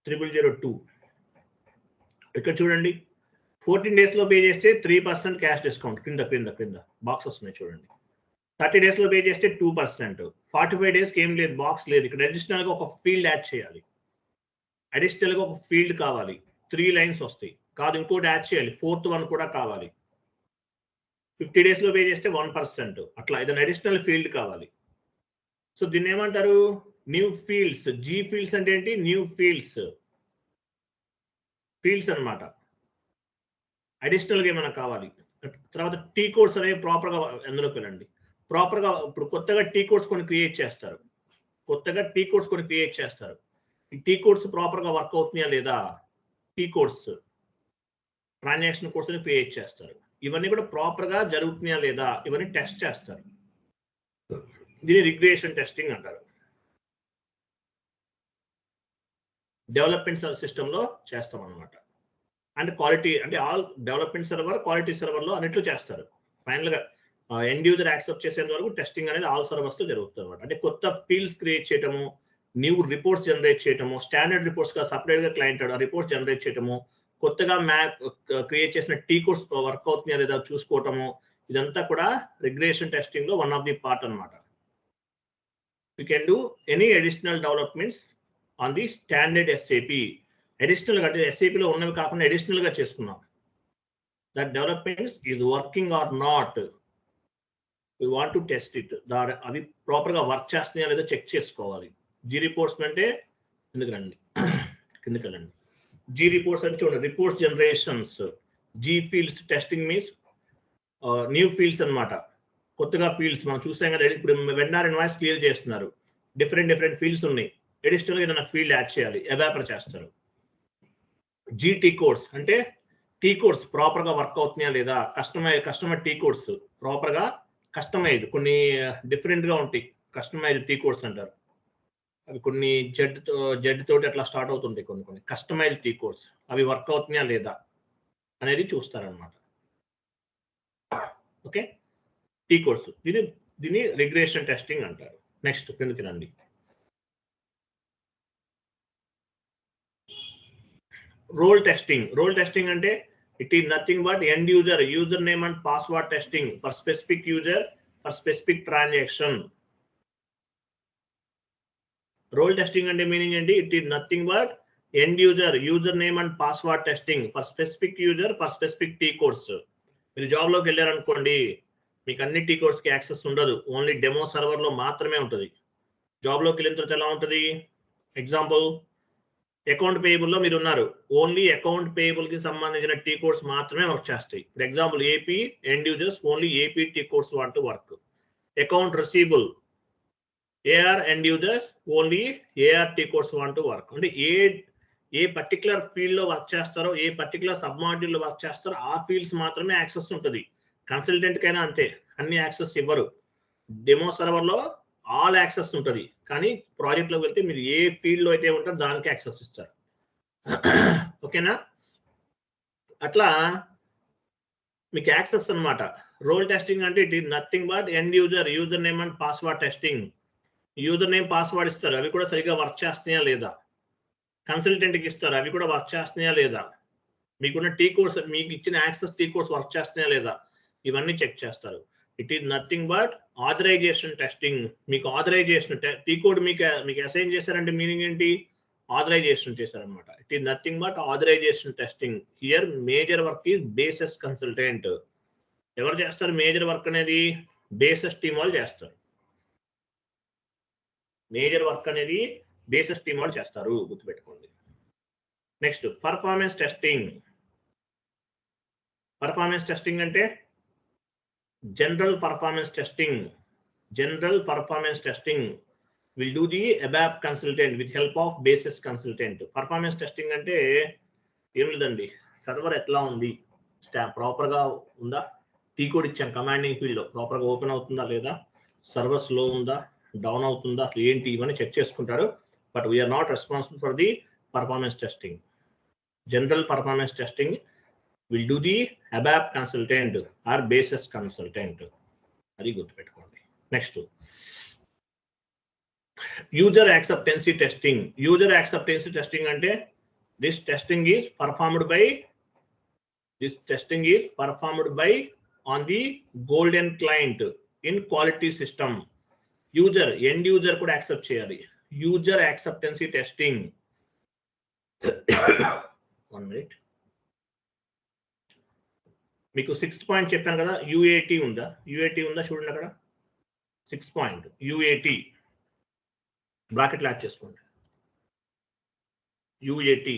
002 ఇక్కడ చూడండి. 14 days లో పే చేస్తే 3% క్యాష్ డిస్కౌంట్. కింద బాక్స్ వస్తున్నాయి చూడండి. 30 days లో పే చేస్తే 2%. 45 days ఏం లేదు, బాక్స్ లేదు. ఇక్కడ అడిషనల్ గా ఒక ఫీల్డ్ యాడ్ చేయాలి. అడిషనల్ గా ఒక ఫీల్డ్ కావాలి. 3 lines వస్తాయి. కాదు, ఇంకోటి యాడ్ చేయాలి, 4th one కూడా కావాలి. 50 days లో పే చేస్తే 1%. అట్లా ఏదైనా అడిషనల్ ఫీల్డ్ కావాలి. సో దీన్ని ఏమంటారు? New fields. G ఫీల్డ్స్ అంటే ఏంటి? న్యూ ఫీల్డ్స్ అన్నమాట. అడిషనల్ గా ఏమైనా కావాలి. తర్వాత టీ కోడ్స్ అనేవి ప్రాపర్ గా ఎందులోకి వెళ్ళండి. ప్రాపర్ గా ఇప్పుడు కొత్తగా టీ కోడ్స్ కొన్ని క్రియేట్ చేస్తారు. ఈ టీ కోడ్స్ ప్రాపర్ గా వర్క్ అవుతున్నాయా లేదా? T codes, transaction codes create చేస్తారు. ఇవన్నీ కూడా ప్రాపర్ గా జరుగుతున్నాయా లేదా ఇవన్నీ టెస్ట్ చేస్తారు. దీన్ని రిగ్రెషన్ టెస్టింగ్ అంటారు. డెవలప్మెంట్ సిస్టమ్ లో చేస్తాం అన్నమాట. అండ్ క్వాలిటీ అంటే all development server, quality server లో అన్నిట్లో చేస్తారు. ఫైనల్ గా ఎండ్ యూజర్ యాక్సెప్ట్ చేసేంత వరకు టెస్టింగ్ అనేది ఆల్ సర్వర్స్ లో జరుగుతుంది అనమాట. అంటే కొత్త ఫీల్డ్స్ క్రియేట్ చేయటము, న్యూ రిపోర్ట్స్ జనరేట్ చేయటము, స్టాండర్డ్ రిపోర్ట్స్ గా సపరేట్ గా క్లయింట్ రిపోర్ట్స్ జనరేట్ చేయటము, కొత్తగా మ్యాప్ క్రియేట్ చేసిన టీ కోడ్స్ వర్క్ అవుతున్నాయా లేదా చూసుకోవటము, ఇదంతా కూడా రిగ్రెషన్ టెస్టింగ్ లో వన్ ఆఫ్ ది పార్ట్ అనమాట. You can do any additional developments on the standard SAP. అడిషనల్గా అంటే ఎస్ఏపిలో ఉన్నవి కాకుండా అడిషనల్గా చేసుకున్నాం. That developments is working or not, we want to test it. అవి ప్రాపర్గా వర్క్ చేస్తున్నాయా లేదో చెక్ చేసుకోవాలి. జీ రిపోర్ట్స్ అంటే కిందకి వెళ్ళండి. జీ రిపోర్ట్స్ అంటే చూడండి, reports generations. G fields testing means new fields అన్నమాట, కొత్తగా ఫీల్డ్స్ మనం చూసాం కదా. ఇప్పుడు వెండార్ ఇన్వాయిస్ క్లియర్ చేస్తున్నారు, డిఫరెంట్ ఫీల్డ్స్ ఉన్నాయి, అడిషనల్గా ఏదైనా ఫీల్డ్ యాడ్ చేయాలి, ఎవాపర్ చేస్తారు. జీ టీ కోడ్స్ అంటే టీ కోడ్స్ ప్రాపర్గా వర్క్ అవుతున్నాయా లేదా, కస్టమర్ టీ కోడ్స్ ప్రాపర్గా కస్టమైజ్, కొన్ని డిఫరెంట్గా ఉంటాయి, కస్టమైజ్ టీ కోడ్స్ అంటారు. అవి కొన్ని జెడ్ తోటి అట్లా స్టార్ట్ అవుతుంటాయి, కొన్ని కస్టమైజ్ టీ కోడ్స్, అవి వర్క్ అవుతున్నాయా లేదా అనేది చూస్తారనమాట. ఓకే, టీ కోడ్స్, దీన్ని రిగ్రెషన్ టెస్టింగ్ అంటారు. నెక్స్ట్ కిందకి రండి. రోల్ టెస్టింగ్ అంటే it is nothing but end user name and password testing for specific user for specific transaction. Role testing అంటే మీనింగ్ ఏంటి? It is nothing but end user name and password testing for specific user for specific T codes. మీరు జాబ్లోకి వెళ్ళారనుకోండి, మీకు అన్ని tea కోడ్స్కి access ఉండదు, only demo సర్వర్లో మాత్రమే ఉంటుంది. జాబ్లోకి వెళ్ళిన తర్వాత ఎలా ఉంటుంది? ఎగ్జాంపుల్, అకౌంట్ పేయబుల్లో మీరు ఉన్నారు, ఓన్లీ అకౌంట్ పేయబుల్కి సంబంధించిన టీ కోడ్స్ మాత్రమే వర్క్ చేస్తాయి. For example AP end users only AP T codes want to work. Account receivable AR end users only AR T codes want to work. అంటే ఏ particular ఫీల్డ్లో work చేస్తారో, ఏ particular sub మాడ్యూల్లో work చేస్తారో ఆ ఫీల్డ్స్ మాత్రమే యాక్సెస్ ఉంటుంది. కన్సల్టెంట్కైనా అంతే, అన్ని యాక్సెస్ ఇవ్వరు. డెమో సర్వర్లో ఆల్ యాక్సెస్ ఉంటుంది, కానీ ప్రాజెక్ట్లోకి వెళ్తే మీరు ఏ ఫీల్డ్లో అయితే ఉంటారో దానికి యాక్సెస్ ఇస్తారు. ఓకేనా? అట్లా మీకు యాక్సెస్ అన్నమాట. రోల్ టెస్టింగ్ అంటే it is nothing but end user name and password testing. User name password ఇస్తారు, అవి కూడా సరిగ్గా వర్క్ చేస్తున్నాయా లేదా. కన్సల్టెంట్కి ఇస్తారు, అవి కూడా వర్క్ చేస్తున్నాయా లేదా. మీకున్న టీ కోర్స్, మీకు ఇచ్చిన యాక్సెస్ టీ కోర్స్ వర్క్ చేస్తున్నాయా లేదా, ఇవన్నీ చెక్ చేస్తారు. It is nothing but authorisation testing. మీకు ఆథరైజేషన్ టీ కోడ్ మీకు అసైన్ చేశారంటే మీనింగ్ ఏంటి? ఆథరైజేషన్ చేశారనమాట. It is nothing but authorisation testing. Here major work is basis consultant. ఎవరు చేస్తారు మేజర్ వర్క్ అనేది? బేసిస్ టీమ్ వాళ్ళు చేస్తారు. మేజర్ వర్క్ అనేది బేసిస్ టీమ్ వాళ్ళు చేస్తారు, గుర్తుపెట్టుకోండి. Next performance testing. Performance testing అంటే general performance testing will do the ABAP consultant with help of basis consultant. Performance testing అంటే ఏం లేదండి, సర్వర్ ఎట్లా ఉంది, ప్రాపర్గా ఉందా, టీ కోడ్ ఇచ్చాను కమాండింగ్ ఫీల్డ్లో ప్రాపర్గా ఓపెన్ అవుతుందా లేదా, సర్వర్ స్లో ఉందా, డౌన్ అవుతుందా, అసలు ఏంటి, ఇవన్నీ చెక్ చేసుకుంటారు. But we're not responsible for the performance testing. General performance testing will do the ABAP consultant or basis consultant. అది గుర్తుపెట్టుకోండి. నెక్స్ట్ యూజర్ యాక్సెప్టెన్సీ టెస్టింగ్ అంటే this testing is performed by on the golden client in quality system. End user కూడా accept చేయాలి. User acceptancy testing. 1 minute. మీకు 6th point చెప్పాను కదా, UAT ఉందా చూడండి అక్కడ 6th point UAT bracket add చేసుకోండి. యూఏటీ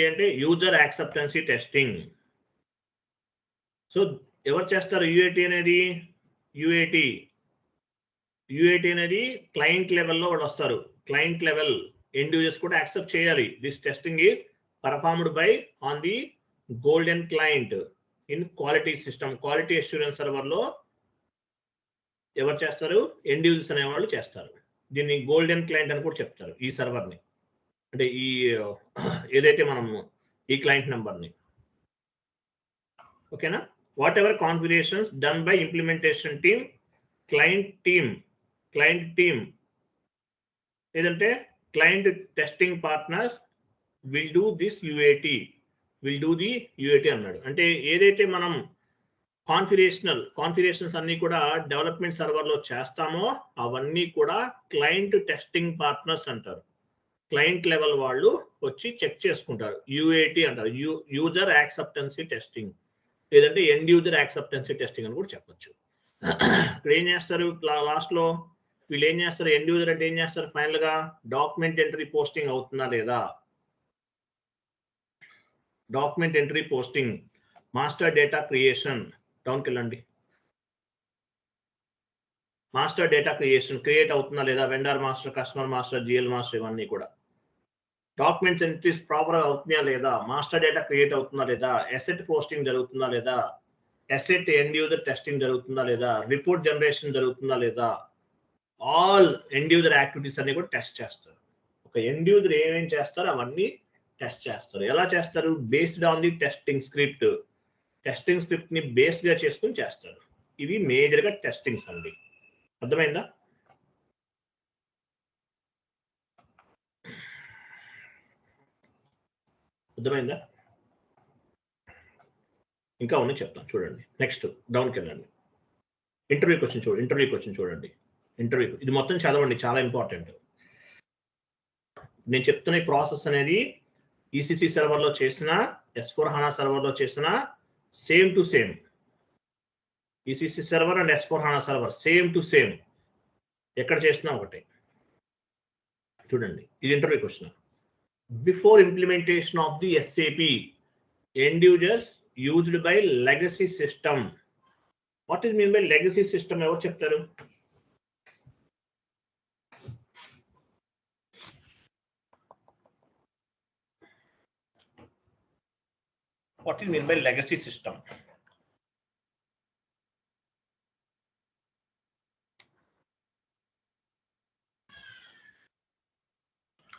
అంటే యూజర్ యాక్సెప్టెన్సీ టెస్టింగ్. సో ఎవరు చేస్తారు యూఏటీ అనేది? యూఏటీ అనేది క్లయింట్ లెవెల్లో వాళ్ళు వస్తారు. క్లయింట్ లెవెల్ ఎండ్ యూజర్స్ కూడా యాక్సెప్ట్ చేయాలి. This testing is performed by on the golden client in quality system. Quality assurance server లో ఎవరు చేస్తారు? ఎండ్ యూజర్స్ అనే వాళ్ళు చేస్తారు. దీన్ని గోల్డెన్ క్లయింట్ అని కూడా చెప్తారు ఈ సర్వర్ ని, అంటే ఈ ఏదైతే మనం ఈ క్లయింట్ నెంబర్ ని. ఓకేనా? Whatever configurations done by implementation team, client team లేదంటే client testing partners will do the UAT అన్నాడు. అంటే ఏదైతే మనం కాన్ఫిగరేషన్స్ అన్ని కూడా డెవలప్మెంట్ సర్వర్లో చేస్తామో అవన్నీ కూడా క్లయింట్ టెస్టింగ్ పార్ట్నర్స్ అంటారు. క్లయింట్ లెవెల్ వాళ్ళు వచ్చి చెక్ చేసుకుంటారు. యూఏటి అంటారు, యూజర్ యాక్సెప్టెన్సీ టెస్టింగ్, లేదంటే ఎండ్ యూజర్ యాక్సెప్టెన్సీ టెస్టింగ్ అని కూడా చెప్పొచ్చు. ఇక్కడ ఏం చేస్తారు లాస్ట్ లో వీళ్ళు ఏం చేస్తారు, ఎండ్ యూజర్ అంటే ఏం చేస్తారు, ఫైనల్ గా డాక్యుమెంట్ ఎంట్రీ పోస్టింగ్ అవుతుందా లేదా, document entry posting, master data creation, డౌన్కి వెళ్ళండి, మాస్టర్ డేటా క్రియేట్ అవుతుందా లేదా, vendor master, customer master, GL master, ఇవన్నీ కూడా డాక్యుమెంట్స్ ఎంట్రీస్ ప్రాపర్ అవుతున్నాయా లేదా, మాస్టర్ డేటా క్రియేట్ అవుతుందా లేదా, అసెట్ పోస్టింగ్ జరుగుతుందా లేదా, అసెట్ ఎండ్ యూజర్ టెస్టింగ్ జరుగుతుందా లేదా, రిపోర్ట్ జనరేషన్ జరుగుతుందా లేదా, ఆల్ ఎండ్ యూజర్ యాక్టివిటీస్ అన్ని కూడా టెస్ట్ చేస్తారు. ఒక ఎండ్ యూజర్ ఏమేం చేస్తారో అవన్నీ టెస్ట్ చేస్తారు. ఎలా చేస్తారు, based on the testing script ని బేస్ గా చేసుకుని చేస్తారు. ఇవి మేజర్ గా టెస్టింగ్స్ అండి. అర్థమైందా? అర్థమైందా? ఇంకా ఉన్నాయి చెప్తాను చూడండి. నెక్స్ట్ డౌన్కి వెళ్ళండి. ఇంటర్వ్యూ క్వశ్చన్ చూడండి. ఇంటర్వ్యూ ఇది మొత్తం చదవండి, చాలా ఇంపార్టెంట్. నేను చెప్తున్న ఈ ప్రాసెస్ అనేది ఈసీసీ సర్వర్లో చేసిన, S/4HANA సర్వర్లో చేసిన same to same. ECC server and S/4HANA server same to same, ఎక్కడ చేసినా ఒకటే. చూడండి, ఇది interview question. Before implementation of the SAP, end users used by legacy system. What is mean by legacy system? ఎవరు చెప్తారు? What is mean by legacy system?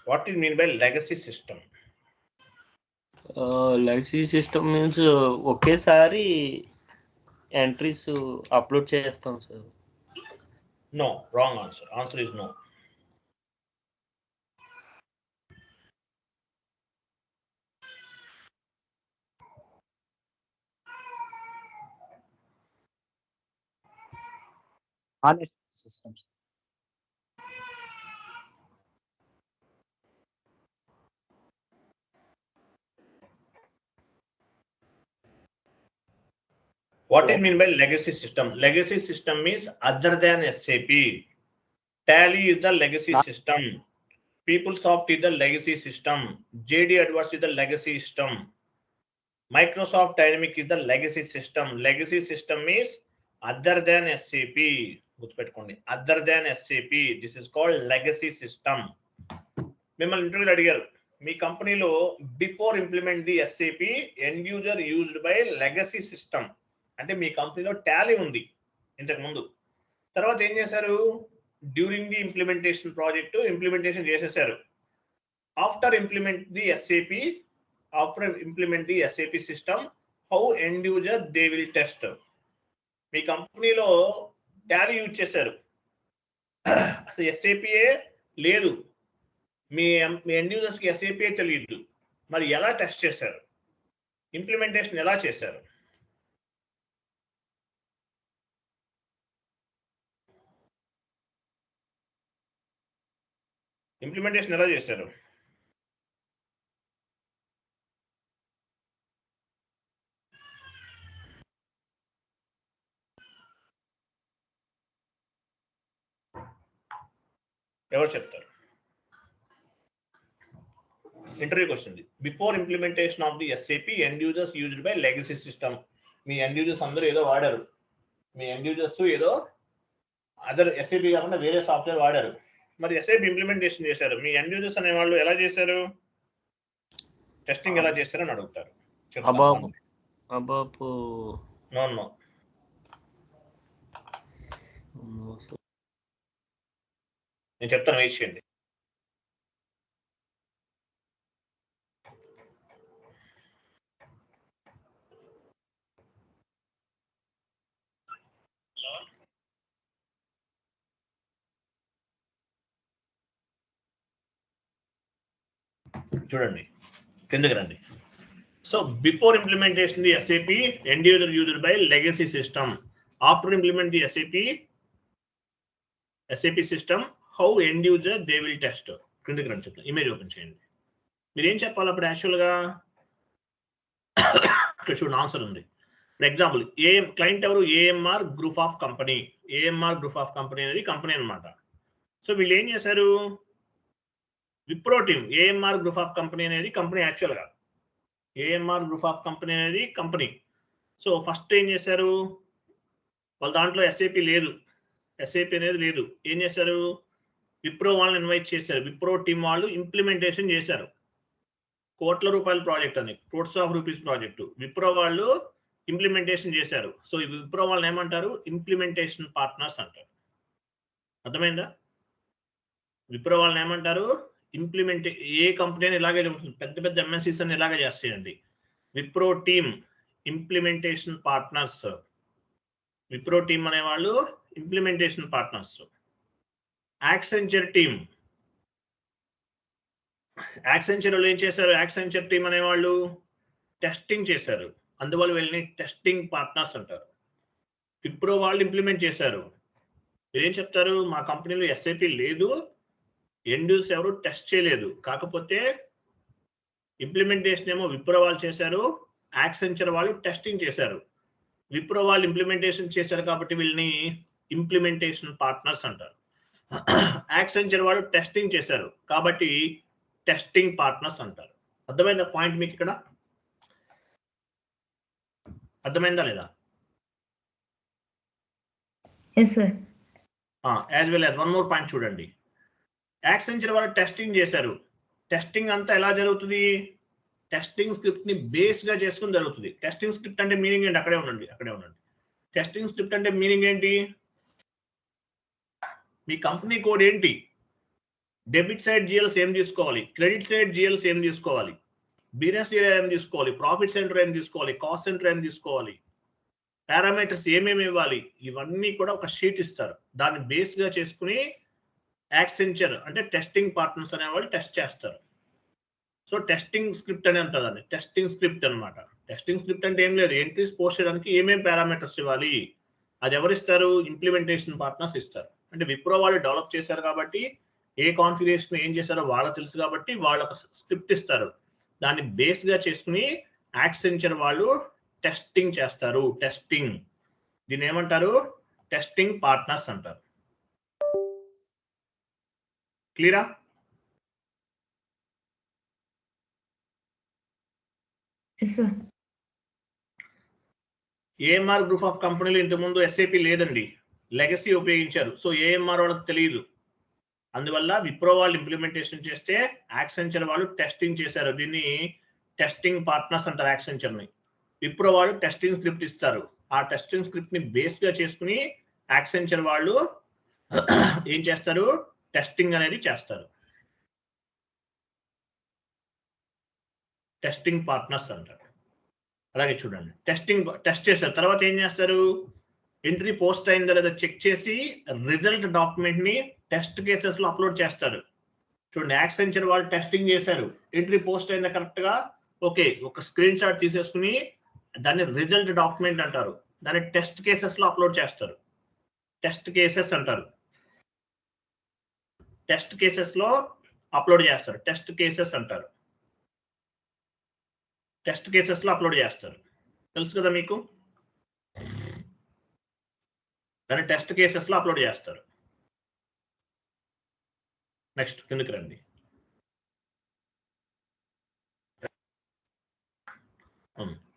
What is mean by legacy system? Legacy system means ఒకేసారి entries upload చేస్తాం sir. No, wrong answer. Answer is no. Honest systems. What is mean by legacy system? Legacy system means other than SAP. Tally is the legacy system. PeopleSoft is the legacy system. JD Edwards is the legacy system. Microsoft Dynamics is the legacy system. Legacy system means other than SAP. గుర్తుపెట్టుకోండి, other than SAP. This is called legacy system. మిమ్మల్ని ఇంటర్వ్యూలో అడిగారు, మీ కంపెనీలో before implement the SAP, end user used by legacy system. అంటే మీ కంపెనీలో Tally ఉంది ఇంతకు ముందు, తర్వాత ఏం చేశారు, during the implementation project implementation చేసేసారు. After implement the SAP system, how end user they will test. మీ కంపెనీలో టాలీ యూజ్ చేశారు, అసలు SAPయే లేదు, మీ ఎండ్ యూజర్స్ కి SAPయే తెలియదు, మరి ఎలా టెస్ట్ చేశారు, ఇంప్లిమెంటేషన్ ఎలా చేశారు? ఇంప్లిమెంటేషన్ ఎలా చేశారు? ఎవరు చెప్తారు? Interview question. Before implementation of the SAP, end users used by legacy system. Me end users అందరూ ఏదో వాడారు, మీ ఎండ్ యూజర్స్ ఏదో అదర్ SAP కాకుండా వేరే సాఫ్ట్వేర్ వాడారు, మరి SAP ఇంప్లిమెంటేషన్ చేశారు, మీ ఎండ్ యూజర్స్ అనే వాళ్ళు ఎలా చేశారు, టెస్టింగ్ ఎలా చేశారని అడుగుతారు. నో నేను చెప్తాను, వెయిట్ చేయండి. చూడండి, కిందకి రండి. So before implementation the SAP, end user used by legacy system. After implement the SAP system, how end user they will test. కిందకి రండి చెప్తాను. ఇమేజ్ ఓపెన్ చేయండి. మీరు ఏం చెప్పాలి అప్పుడు యాక్చువల్గా ఇక్కడ చూడండి ఆన్సర్ ఉంది. ఫర్ ఎగ్జాంపుల్ క్లయింట్ ఎవరు? AMR group of company. AMR group of company అనేది కంపెనీ అనమాట. సో వీళ్ళు ఏం చేశారు? Wipro team. AMR group of company అనేది కంపెనీ యాక్చువల్గా. ఏఎంఆర్ గ్రూప్ ఆఫ్ కంపెనీ అనేది కంపెనీ. సో ఫస్ట్ ఏం చేశారు? వాళ్ళ దాంట్లో ఎస్ఏపి లేదు, ఎస్ఏపి అనేది లేదు. ఏం చేశారు? విప్రో వాళ్ళని ఇన్వైట్ చేశారు. విప్రో టీమ్ వాళ్ళు ఇంప్లిమెంటేషన్ చేశారు. కోట్ల రూపాయల ప్రాజెక్ట్ అని, crores of rupees project. Wipro వాళ్ళు ఇంప్లిమెంటేషన్ చేశారు. సో ఈ విప్రో వాళ్ళని ఏమంటారు? ఇంప్లిమెంటేషన్ పార్ట్నర్స్ అంటారు. అర్థమైందా? విప్రో వాళ్ళని ఏమంటారు? ఏ కంపెనీ అని ఇలాగే జరుగుతుంది. పెద్ద పెద్ద ఎంఎన్సీస్ అని ఇలాగే చేస్తాయండి. Wipro team implementation partners. Wipro team అనేవాళ్ళు implementation partners. Accenture team. Accenture వాళ్ళు ఏం చేశారు? యాక్సెంచర్ టీమ్ అనేవాళ్ళు టెస్టింగ్ చేశారు. అందువల్ల వీళ్ళని టెస్టింగ్ పార్ట్నర్స్ అంటారు. విప్రో వాళ్ళు ఇంప్లిమెంట్ చేశారు. ఏం చెప్తారు? మా కంపెనీలో ఎస్ఐపి లేదు, ఎండ్ యూజర్స్ ఎవరు టెస్ట్ చేయలేదు, కాకపోతే ఇంప్లిమెంటేషన్ ఏమో విప్రో వాళ్ళు చేశారు, యాక్సెంచర్ వాళ్ళు టెస్టింగ్ చేశారు. విప్రో వాళ్ళు ఇంప్లిమెంటేషన్ చేశారు కాబట్టి వీళ్ళని ఇంప్లిమెంటేషన్ పార్ట్నర్స్ అంటారు. యాక్సెంచర్ వాళ్ళు టెస్టింగ్ చేశారు కాబట్టి టెస్టింగ్ పార్ట్నర్స్ అంటారు. అర్థమైందా పాయింట్ మీకు? ఇక్కడ అర్థమైందా లేదా? As well as one more point చూడండి. యాక్సెంచర్ వాళ్ళు టెస్టింగ్ చేశారు. టెస్టింగ్ అంతా ఎలా జరుగుతుంది? టెస్టింగ్ స్క్రిప్ట్ ని బేస్ గా చేసుకుని జరుగుతుంది. టెస్టింగ్ స్క్రిప్ట్ అంటే మీనింగ్ ఏంటి? అక్కడే ఉండండి. టెస్టింగ్ స్క్రిప్ట్ అంటే మీనింగ్ ఏంటి? మీ కంపెనీ కోడ్ ఏంటి? డెబిట్ సైడ్ జిఎల్స్ ఏం తీసుకోవాలి, క్రెడిట్ సైడ్ జిఎల్స్ ఏం తీసుకోవాలి, బిజినెస్ ఏరియా ఏం తీసుకోవాలి, ప్రాఫిట్ సెంటర్ ఏం తీసుకోవాలి, కాస్ట్ సెంటర్ ఏం తీసుకోవాలి, పారామీటర్స్ ఏమేమి ఇవ్వాలి, ఇవన్నీ కూడా ఒక షీట్ ఇస్తారు. దాన్ని బేస్ గా చేసుకుని యాక్సెంచర్ అంటే టెస్టింగ్ పార్ట్నర్స్ అనేవాళ్ళు టెస్ట్ చేస్తారు. సో టెస్టింగ్ స్క్రిప్ట్ అని ఉంటుందండి. టెస్టింగ్ స్క్రిప్ట్ అనమాట. టెస్టింగ్ స్క్రిప్ట్ అంటే ఏం లేదు, ఎంట్రీస్ పోస్ట్ చేయడానికి ఏమేమి పారామీటర్స్ ఇవ్వాలి అది ఎవరు ఇస్తారు? ఇంప్లిమెంటేషన్ పార్ట్నర్స్ ఇస్తారు. అంటే విప్రో వాళ్ళు డెవలప్ చేశారు కాబట్టి ఏ కాన్ఫిగరేషన్ ఏం చేశారో వాళ్ళకి తెలుసు కాబట్టి వాళ్ళు ఒక స్క్రిప్ట్ ఇస్తారు. దాన్ని బేస్ గా చేసుకుని యాక్సెంచర్ వాళ్ళు టెస్టింగ్ చేస్తారు. టెస్టింగ్, దీన్ని ఏమంటారు? టెస్టింగ్ పార్ట్నర్స్ అంటారు. క్లియరా? ఏఎంఆర్ గ్రూప్ ఆఫ్ కంపెనీలు ఇంతకుముందు ఎస్ఏపి లేదండి, లెగసీ ఉపయోగించారు. సో ఏఎంఆర్ వాళ్ళకి తెలియదు. అందువల్ల విప్రో వాళ్ళు ఇంప్లిమెంటేషన్ చేస్తే యాక్సెంచర్ వాళ్ళు టెస్టింగ్ చేశారు. దీన్ని టెస్టింగ్ పార్ట్నర్స్ అంటారు. యాక్సెంచర్ ని విప్రో వాళ్ళు టెస్టింగ్ స్క్రిప్ట్ ఇస్తారు. ఆ టెస్టింగ్ స్క్రిప్ట్ ని బేస్ గా చేసుకుని యాక్సెంచర్ వాళ్ళు ఏం చేస్తారు? టెస్టింగ్ అనేది చేస్తారు. టెస్టింగ్ పార్ట్నర్స్ అంటారు. అలాగే చూడండి, టెస్ట్ చేస్తారు. తర్వాత ఏం చేస్తారు? ఎంట్రీ పోస్ట్ అయిందా లేదా చెక్ చేసి రిజల్ట్ డాక్యుమెంట్ ని టెస్ట్ కేసెస్ లో అప్లోడ్ చేస్తారు. చూడండి, యాక్సెంచర్ వాళ్ళు టెస్టింగ్ చేశారు, ఎంట్రీ పోస్ట్ అయిందా కరెక్ట్ గా, ఓకే, ఒక స్క్రీన్ షాట్ తీసేసుకుని దాన్ని రిజల్ట్ డాక్యుమెంట్ అంటారు. దాన్ని టెస్ట్ కేసెస్ లో అప్లోడ్ చేస్తారు. టెస్ట్ కేసెస్ అంటారు. టెస్ట్ కేసెస్ లో అప్లోడ్ చేస్తారు. టెస్ట్ కేసెస్ అంటారు. టెస్ట్ కేసెస్ లో అప్లోడ్ చేస్తారు. తెలుసు కదా మీకు? దాన్ని టెస్ట్ కేసెస్ లో అప్లోడ్ చేస్తారు. నెక్స్ట్ కిందకి రండి.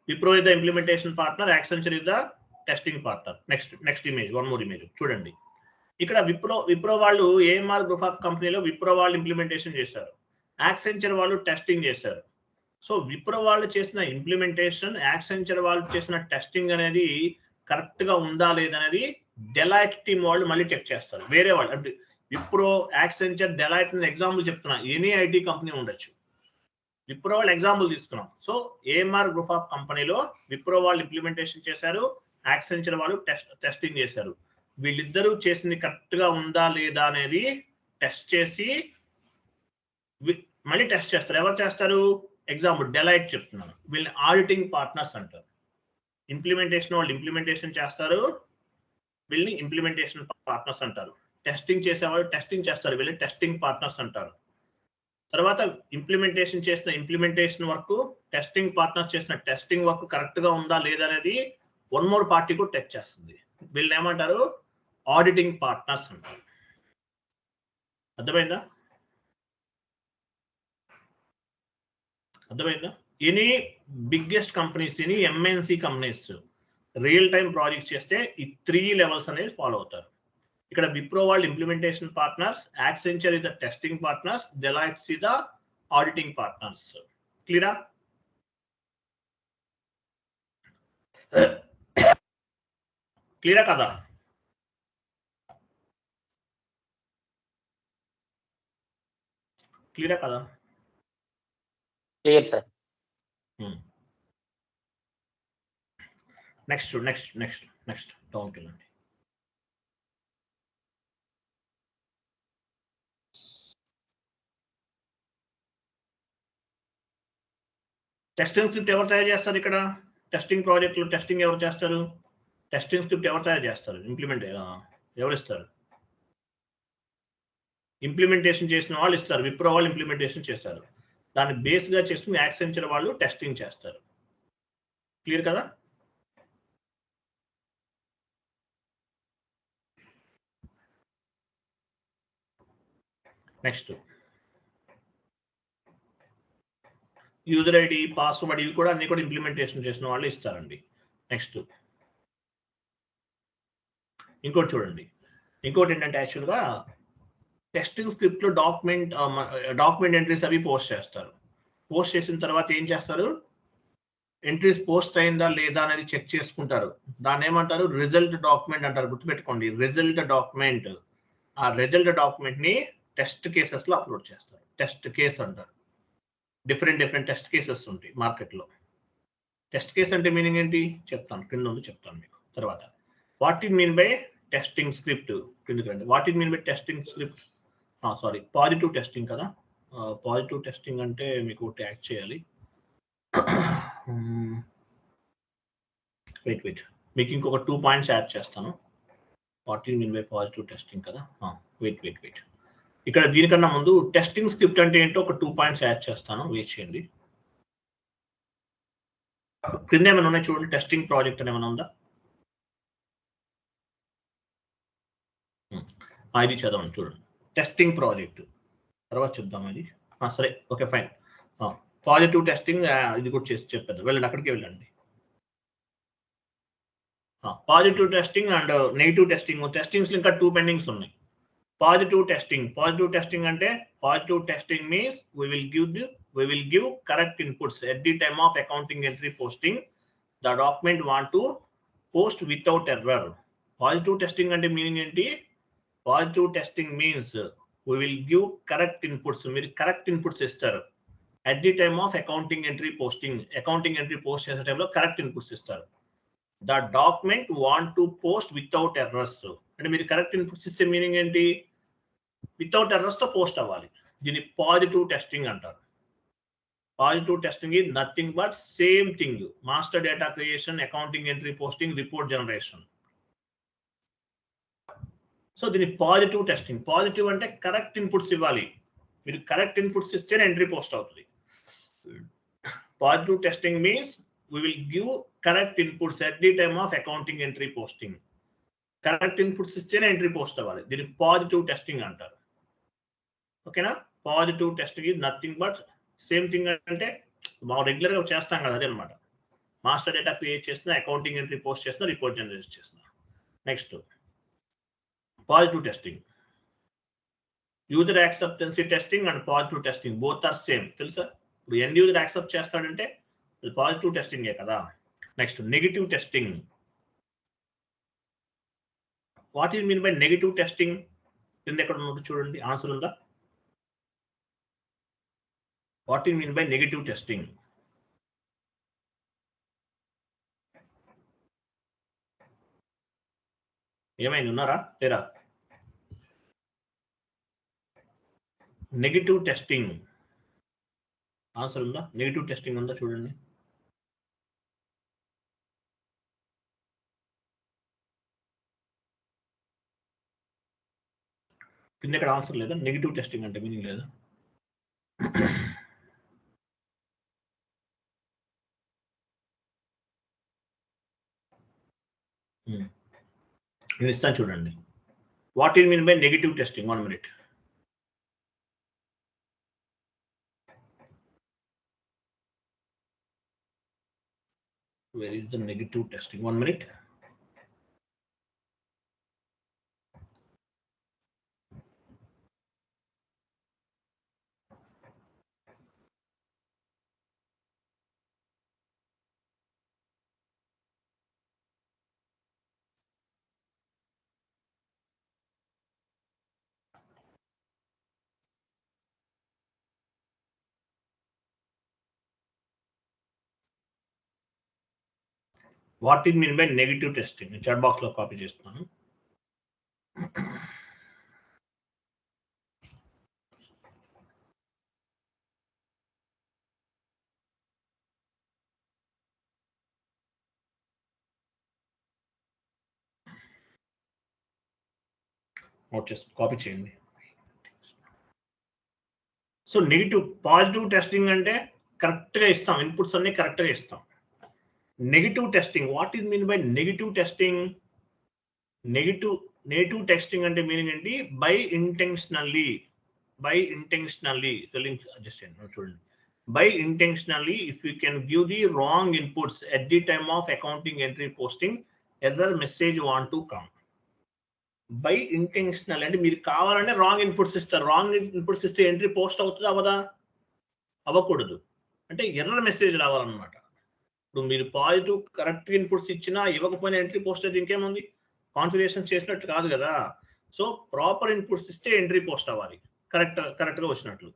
Wipro is the implementation partner, Accenture is the testing partner. Next image, one more image చూడండి. ఇక్కడ విప్రో వాళ్ళు ఏఎంఆర్ గ్రూప్ ఆఫ్ కంపెనీలో విప్రో వాళ్ళు ఇంప్లిమెంటేషన్ చేశారు, యాక్సెంచర్ వాళ్ళు టెస్టింగ్ చేశారు. సో విప్రో వాళ్ళు చేసిన ఇంప్లిమెంటేషన్, యాక్సెంచర్ వాళ్ళు చేసిన టెస్టింగ్ అనేది కరెక్ట్ గా ఉందా లేదనేది డెలాయిట్ టీమ్ వాళ్ళు మళ్ళీ చెక్ చేస్తారు. వేరే వాళ్ళు అంటే విప్రో, యాక్సెంచర్, డెలాయిట్ ఎగ్జాంపుల్ చెప్తున్నా, ఎనీ ఐటీ కంపెనీ ఉండొచ్చు. విప్రో వాళ్ళు ఎగ్జాంపుల్ తీసుకున్నాం. సో ఏఎంఆర్ గ్రూప్ ఆఫ్ కంపెనీలో విప్రో వాళ్ళు ఇంప్లిమెంటేషన్ చేశారు, యాక్సెంచర్ వాళ్ళు టెస్టింగ్ చేశారు. వీళ్ళిద్దరూ చేసింది కరెక్ట్ గా ఉందా లేదా అనేది టెస్ట్ చేసి మళ్ళీ టెస్ట్ చేస్తారు. ఎవరు చేస్తారు? ఎగ్జాంపుల్ డెలైట్ చెప్తున్నాను, వీళ్ళని ఆడిటింగ్ పార్ట్నర్స్ అంటారు. ఇంప్లిమెంటేషన్ వాళ్ళు ఇంప్లిమెంటేషన్ చేస్తారు, వీళ్ళని ఇంప్లిమెంటేషన్ పార్ట్నర్స్ అంటారు. టెస్టింగ్ చేసేవాళ్ళు టెస్టింగ్ చేస్తారు, వీళ్ళని టెస్టింగ్ పార్ట్నర్స్ అంటారు. తర్వాత ఇంప్లిమెంటేషన్ చేసిన ఇంప్లిమెంటేషన్ వర్క్, టెస్టింగ్ పార్ట్నర్స్ చేసిన టెస్టింగ్ వర్క్ కరెక్ట్ గా ఉందా లేదా అనేది వన్ మోర్ పార్టీ కూడా టెస్ట్ చేస్తుంది. వీళ్ళని ఏమంటారు? ఆడిటింగ్ పార్ట్నర్స్ అంటారు. అర్థమైందా? Any biggest companies, any MNC companies real time project చేస్తే ఈ 3 లెవెల్స్ అనేది ఫాలో అవుతారు. ఇక్కడ విప్రో వాళ్ళు implementation partners, Accenture is the testing partners, Deloitte is the auditing partners. క్లియరా? క్లియరా కదా? క్లియరా కదా? Clear sir. నెక్స్ట్ డౌన్కి వెళ్ళండి. టెస్టింగ్ స్క్రిప్ట్ ఎవరు తయారు చేస్తారు? ఇక్కడ టెస్టింగ్ ప్రాజెక్టులు టెస్టింగ్ ఎవరు చేస్తారు? టెస్టింగ్ స్క్రిప్ట్ ఎవరు తయారు చేస్తారు? ఎవరు ఇస్తారు? ఇంప్లిమెంటేషన్ చేసిన వాళ్ళు ఇస్తారు. విప్రో వాళ్ళు ఇంప్లిమెంటేషన్ చేస్తారు, దాన్ని బేస్ గా చేసుకుని యాక్సెంచర్ వాళ్ళు టెస్టింగ్ చేస్తారు. క్లియర్ కదా? నెక్స్ట్ యూజర్ ఐడి, పాస్వర్డ్ ఇవి కూడా అన్ని కూడా ఇంప్లిమెంటేషన్ చేసిన వాళ్ళు ఇస్తారండి. నెక్స్ట్ ఇంకోటి చూడండి, ఇంకోటి ఏంటంటే యాక్చువల్గా టెస్టింగ్ స్క్రిప్ట్ లో డాక్యుమెంట్ ఎంట్రీస్ అవి పోస్ట్ చేస్తారు. పోస్ట్ చేసిన తర్వాత ఏం చేస్తారు? ఎంట్రీస్ పోస్ట్ అయిందా లేదా అనేది చెక్ చేసుకుంటారు. దాన్ని ఏమంటారు? రిజల్ట్ డాక్యుమెంట్ అంటారు. గుర్తుపెట్టుకోండి, రిజల్ట్ డాక్యుమెంట్. ఆ రిజల్ట్ డాక్యుమెంట్ ని టెస్ట్ కేసెస్ లో అప్లోడ్ చేస్తారు. టెస్ట్ కేస్ అంటారు. డిఫరెంట్ టెస్ట్ కేసెస్ ఉంటాయి మార్కెట్లో. టెస్ట్ కేస్ అంటే మీనింగ్ ఏంటి చెప్తాను, కింద ఉంది చెప్తాను మీకు తర్వాత. What it mean by testing script కిందకి రండి. What it mean by testing script? Sorry, positive testing కదా. పాజిటివ్ టెస్టింగ్ అంటే మీకు ఒకటి యాడ్ చేయాలి. వెయిట్ మీకు ఇంకొక 2 పాయింట్స్ యాడ్ చేస్తాను. What it mean by positive testing కదా. వెయిట్ ఇక్కడ దీనికన్నా ముందు టెస్టింగ్ స్క్రిప్ట్ అంటే ఏంటో ఒక 2 పాయింట్స్ యాడ్ చేస్తాను, వెయిట్ చేయండి. కింద ఏమైనా ఉన్నాయి చూడండి, టెస్టింగ్ ప్రాజెక్ట్ అని ఏమైనా ఉందా? ఇది చదవండి చూడండి, టెస్టింగ్ ప్రాజెక్ట్ తర్వాత చెప్దాం ఇది. సరే, ఓకే, ఫైన్. పాజిటివ్ టెస్టింగ్ ఇది కూడా చేసి చెప్పేది, వెళ్ళండి అక్కడికి వెళ్ళండి. Positive testing and negative testing. Testings ఇంకా 2 పెండింగ్స్ ఉన్నాయి. పాజిటివ్ టెస్టింగ్ అంటే positive testing means we will give correct inputs at the time of accounting entry posting. The document want to post without error. Positive testing అంటే meaning ఏంటి? Positive testing means we will give correct inputs. మీరు correct inputs ఇస్తారు at the time of accounting entry posting. Accounting entry post చేసే టైంలో correct inputs ఇస్తారు. The document want to post without errors. అంటే మీరు correct inputs ఇస్తే meaning ఏంటి? Without errors తో పోస్ట్ అవ్వాలి. దీన్ని పాజిటివ్ టెస్టింగ్ అంటారు. Positive testing is nothing but same thing. Master data creation, accounting entry posting, report generation. So దీన్ని positive testing. Positive అంటే కరెక్ట్ ఇన్పుట్స్ ఇవ్వాలి. మీరు కరెక్ట్ ఇన్పుట్స్ ఇస్తేనే ఎంట్రీ పోస్ట్ అవుతుంది. Positive testing means we will give correct inputs at the time of accounting entry posting. Correct inputs ఇస్తేనే entry post అవ్వాలి. దీన్ని positive testing అంటారు. ఓకేనా? Positive testing is nothing but same thing. అంటే మనం regular గా చేస్తాం కదా, అదే అనమాట. మాస్టర్ డేటా క్రియేట్ చేసిన, అకౌంటింగ్ ఎంట్రీ పోస్ట్ చేసిన, రిపోర్ట్ జనరేట్ చేసిన. Next positive testing. User acceptancy testing and positive testing both are same. తెలుసా? ఇప్పుడు ఎండ్ యూజర్ యాక్సెప్ట్ చేస్తాడంటే పాజిటివ్ టెస్టింగే కదా. Next negative testing. What is mean by negative testing? కింద ఎక్కడ ఉన్నట్టు చూడండి, ఆన్సర్ ఉందా? What is mean by negative testing? ఏమైంది, ఉన్నారా లేరా? నెగిటివ్ టెస్టింగ్ ఆన్సర్ ఉందా? నెగిటివ్ టెస్టింగ్ ఉందా చూడండి. కింద ఇక్కడ ఆన్సర్ లేదా? నెగిటివ్ టెస్టింగ్ అంటే మీనింగ్ లేదా? నేను ఇస్తాను చూడండి. What is mean by negative testing? 1 minute. Where is the negative testing? 1 minute. What is mean by negative testing? Chat box లో కాపీ చేస్తున్నాను. నోట్ చేసి కాపీ చేయండి. సో నెగిటివ్, పాజిటివ్ టెస్టింగ్ అంటే కరెక్ట్ గా ఇస్తాం, ఇన్పుట్స్ అన్ని కరెక్ట్ గా ఇస్తాం. Negative testing, what is mean by negative testing? Negative testing అంటే మీనింగ్ ఏంటి? బై ఇంటెన్షనల్లీ స్పెల్లింగ్ అడ్జస్ట్ చేయండి చూడండి. By intentionally, if you can give the wrong inputs at the time of accounting entry posting, error message want to come. By intentional అంటే మీరు కావాలంటే wrong inputs ఇస్తారు. Wrong inputs ఇస్తే entry post అవుతుందా అవదా? అవ్వకూడదు. అంటే ఎర్రర్ మెసేజ్ రావాలన్నమాట. ఇప్పుడు మీరు పాజిటివ్ కరెక్ట్ ఇన్పుట్స్ ఇచ్చినా ఇవ్వకపోయినా ఎంట్రీ పోస్ట్ అయితే ఇంకేముంది? కాన్ఫిగరేషన్ చేసినట్టు కాదు కదా. సో ప్రాపర్ ఇన్పుట్స్ ఇస్తే ఎంట్రీ పోస్ట్ అవ్వాలి, కరెక్ట్గా వచ్చినట్లు.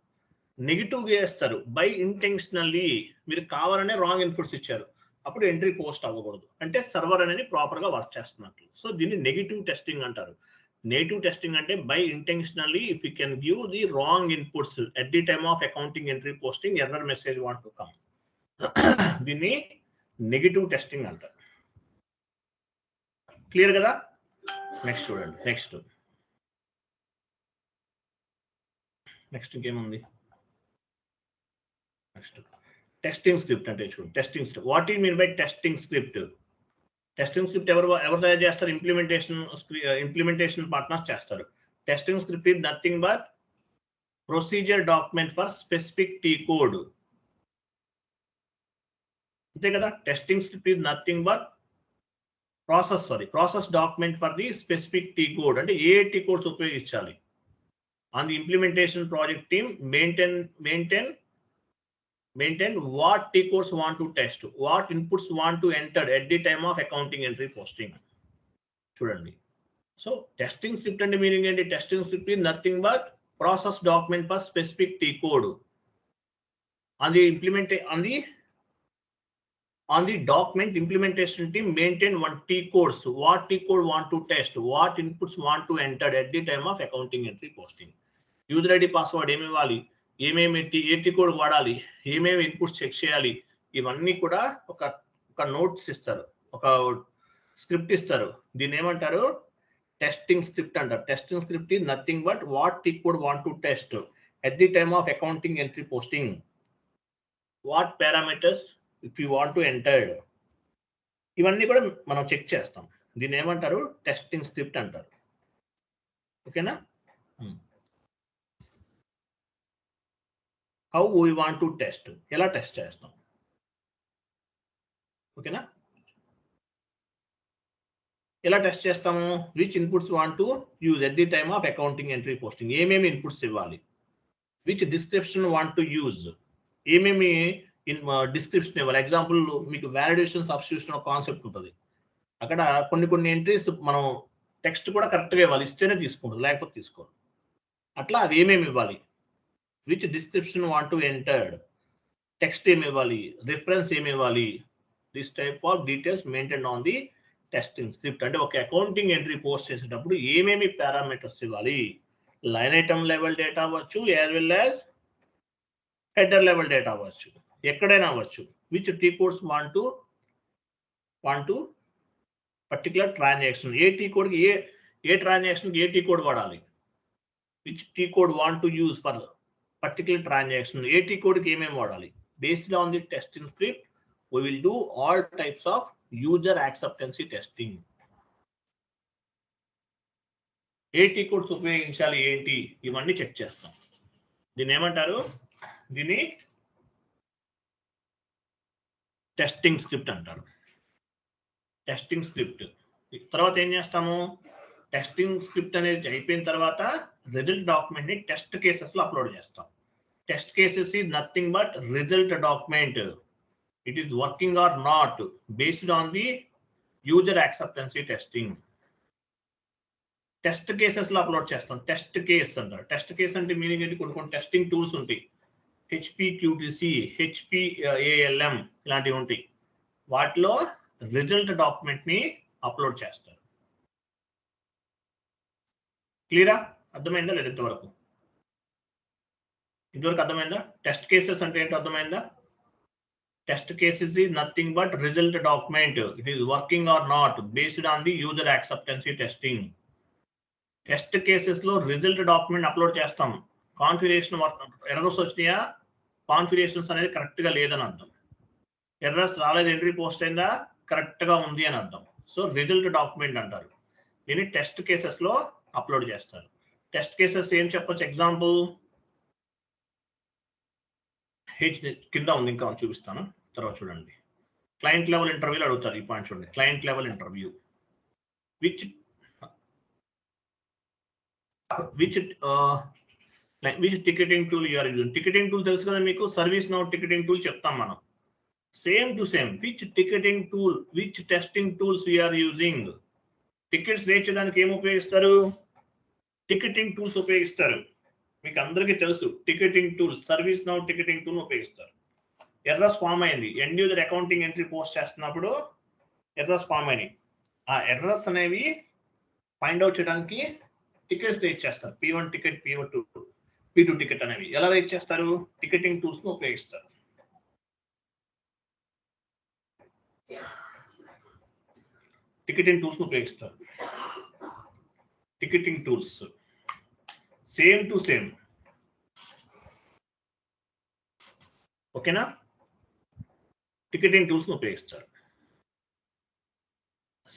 నెగిటివ్ చేస్తారు. బై ఇంటెన్షనల్లీ మీరు కావాలనే రాంగ్ ఇన్పుట్స్ ఇచ్చారు, అప్పుడు ఎంట్రీ పోస్ట్ అవ్వకూడదు. అంటే సర్వర్ అనేది ప్రాపర్ గా వర్క్ చేస్తున్నట్లు. సో దీన్ని నెగిటివ్ టెస్టింగ్ అంటారు. నెగిటివ్ టెస్టింగ్ అంటే by intentionally if you can give the wrong inputs at the time of accounting entry posting, error message want to come. దీన్ని negative testing అంటారు. Clear కదా? Next చూడండి. Next ఇంకేముంది? Next testing script అంటే చూడండి. Testing script, what you mean by testing script? Testing script ఎవరు తయారు చేస్తారు? ఇంప్లిమెంటేషన్ పార్ట్నర్స్ చేస్తారు. Testing script is nothing but procedure document for specific T code. అంతే కదా? Testing script is nothing but process document for the specific T code. అంటే ఏ T codes ఉపయోగించాలి. On the implementation project team maintain what T codes want to test, what inputs want to enter at the time of accounting entry posting. చూడండి. So testing script అంటే meaning ఏంటి? Testing script is nothing but process document for specific T code. on the document, implementation team maintain one T codes, what T code want to test, what inputs want to enter at the time of accounting entry posting. User ID password ఏమి ఇవ్వాలి, ఏమేమి ఏటీ code వాడాలి, ఏమేమి inputs check చేయాలి, ఇవన్నీ కూడా ఒక నోట్స్ ఇస్తారు, ఒక స్క్రిప్ట్ ఇస్తారు. దీన్ని ఏమంటారు? టెస్టింగ్ స్క్రిప్ట్ అంటారు. Testing script is nothing but what tea code want to test at the time of accounting entry posting, what parameters if you want to entered, ఇవన్నీ కూడా మనం చెక్ చేస్తాం. దీన్ని ఏమంటారు? టెస్టింగ్ స్క్రిప్ట్ అంటారు. ఓకేనా? How we want to test, ఎలా test చేస్తాం. ఓకేనా? ఎలా టెస్ట్ చేస్తాము? Which inputs want to use at the time of accounting entry posting, ఏమేమి ఇన్పుట్స్ ఇవ్వాలి. Which description want to use, ఏమేమి డిస్క్రిప్షన్ ఇవ్వాలి. ఎగ్జాంపుల్ మీకు వాలిడేషన్ సబ్స్టిట్యూషన్ ఒక కాన్సెప్ట్ ఉంటుంది. అక్కడ కొన్ని ఎంట్రీస్ మనం టెక్స్ట్ కూడా కరెక్ట్గా ఇవ్వాలి, ఇస్తేనే తీసుకుంటుంది, లేకపోతే తీసుకోరు. అట్లా అవి ఏమేమి ఇవ్వాలి. Which description want to entered, text ఏమి ఇవ్వాలి, రిఫరెన్స్ ఏమి ఇవ్వాలి. This type of details maintain on the testing script. అంటే ఒక అకౌంటింగ్ ఎంట్రీ పోస్ట్ చేసేటప్పుడు ఏమేమి పారామీటర్స్ ఇవ్వాలి. లైన్ ఐటమ్ లెవెల్ డేటా అవ్వచ్చు, as well as header level data అవ్వచ్చు, ఎక్కడైనా అవ్వచ్చు. Which T codes want to particular transaction. ఏ టీ కోడ్కి ఏ ట్రాన్సాక్షన్కి ఏ టీ కోడ్ వాడాలి, which T code want to use for particular transaction. ఏ టీ కోడ్కి ఏమేమి వాడాలి. Based on the testing script we will do all types of user acceptance testing. ఏ టీ కోడ్స్ ఉపయోగించాలి ఏంటి ఇవన్నీ చెక్ చేస్తాం. దీన్ని ఏమంటారు, దీన్ని టెస్టింగ్ స్క్రిప్ట్ అంటారు. టెస్టింగ్ స్క్రిప్ట్ తర్వాత ఏం చేస్తాము, టెస్టింగ్ స్క్రిప్ట్ అనేది అయిపోయిన తర్వాత రిజల్ట్ డాక్యుమెంట్ ని టెస్ట్ కేసెస్ లో అప్లోడ్ చేస్తాం. Test cases is nothing but result document. It is working or not based on the user acceptance testing. Test cases లో అప్లోడ్ చేస్తాం. టెస్ట్ కేస్ అంటారు. టెస్ట్ కేస్ అంటే మీనింగ్ ఏంటి, కొన్ని testing tools ఉంటాయి. HPQTC, HPALM ఇలాంటివి ఉంటాయి. వాటిలో రిజల్ట్ డాక్యుమెంట్ ని అప్లోడ్ చేస్తారు. క్లియరా? అర్థమైందా లేదా ఇంతవరకు? ఇంతవరకు అర్థమైందా? టెస్ట్ కేసెస్ అంటే ఏంటో అర్థమైందా? Test cases is nothing but result document. It is working or not based on the user acceptance testing. Test cases లో రిజల్ట్ డాక్యుమెంట్ అప్లోడ్ చేస్తాం. కాన్ఫిగరేషన్ ఎర్రర్స్ వచ్చినాయా, కాన్ఫిగరేషన్స్ అనేది కరెక్ట్ గా లేదని అర్థం. ఎర్రర్స్ రాలేదు, ఎంట్రీ పోస్ట్ అయిందా, కరెక్ట్ గా ఉంది అని అర్థం. సో రిజల్ట్ డాక్యుమెంట్ అంటారు. దీన్ని టెస్ట్ కేసెస్ లో అప్లోడ్ చేస్తారు. టెస్ట్ కేసెస్ ఏం చెప్పొచ్చు, ఎగ్జాంపుల్ కింద ఉంది, ఇంకా చూపిస్తాను తర్వాత చూడండి. క్లయింట్ లెవెల్ ఇంటర్వ్యూలు అడుగుతారు. ఈ పాయింట్ చూడండి, client level interview. Which ticketing tool you're using. Ticketing tool తెలుసు కదా మీకు, సర్వీస్ నౌ టికెటింగ్ టూల్ చెప్తాం మనం. Same to same which ticketing tool, which testing tools you're using. Tickets rate చేయడానికి ఏం ఉపయోగిస్తారు, టికెటింగ్ టూల్స్ ఉపయోగిస్తారు. మీకు అందరికీ తెలుసు ticketing tools, ServiceNow ticketing tool ఉపయోగిస్తారు. ఎర్రర్స్ ఫామ్ అయింది, end user accounting entry post చేస్తున్నప్పుడు ఎర్రర్స్ ఫామ్ అయినాయి. ఆ ఎర్రర్స్ అనేవి ఫైండ్ అవుట్ చేయడానికి టికెట్స్ రేట్ చేస్తారు. P1 టికెట్, P2 టికెట్ అనేవి ఎలా రేట్ చేస్తారు, టికెటింగ్ టూల్స్ ను ఉపయోగిస్తారు. టికెటింగ్ టూల్స్ ను ఉపయోగిస్తారు. Ticketing tools same to same. ఓకేనా? టికెటింగ్ టూల్స్ ను ఉపయోగిస్తారు.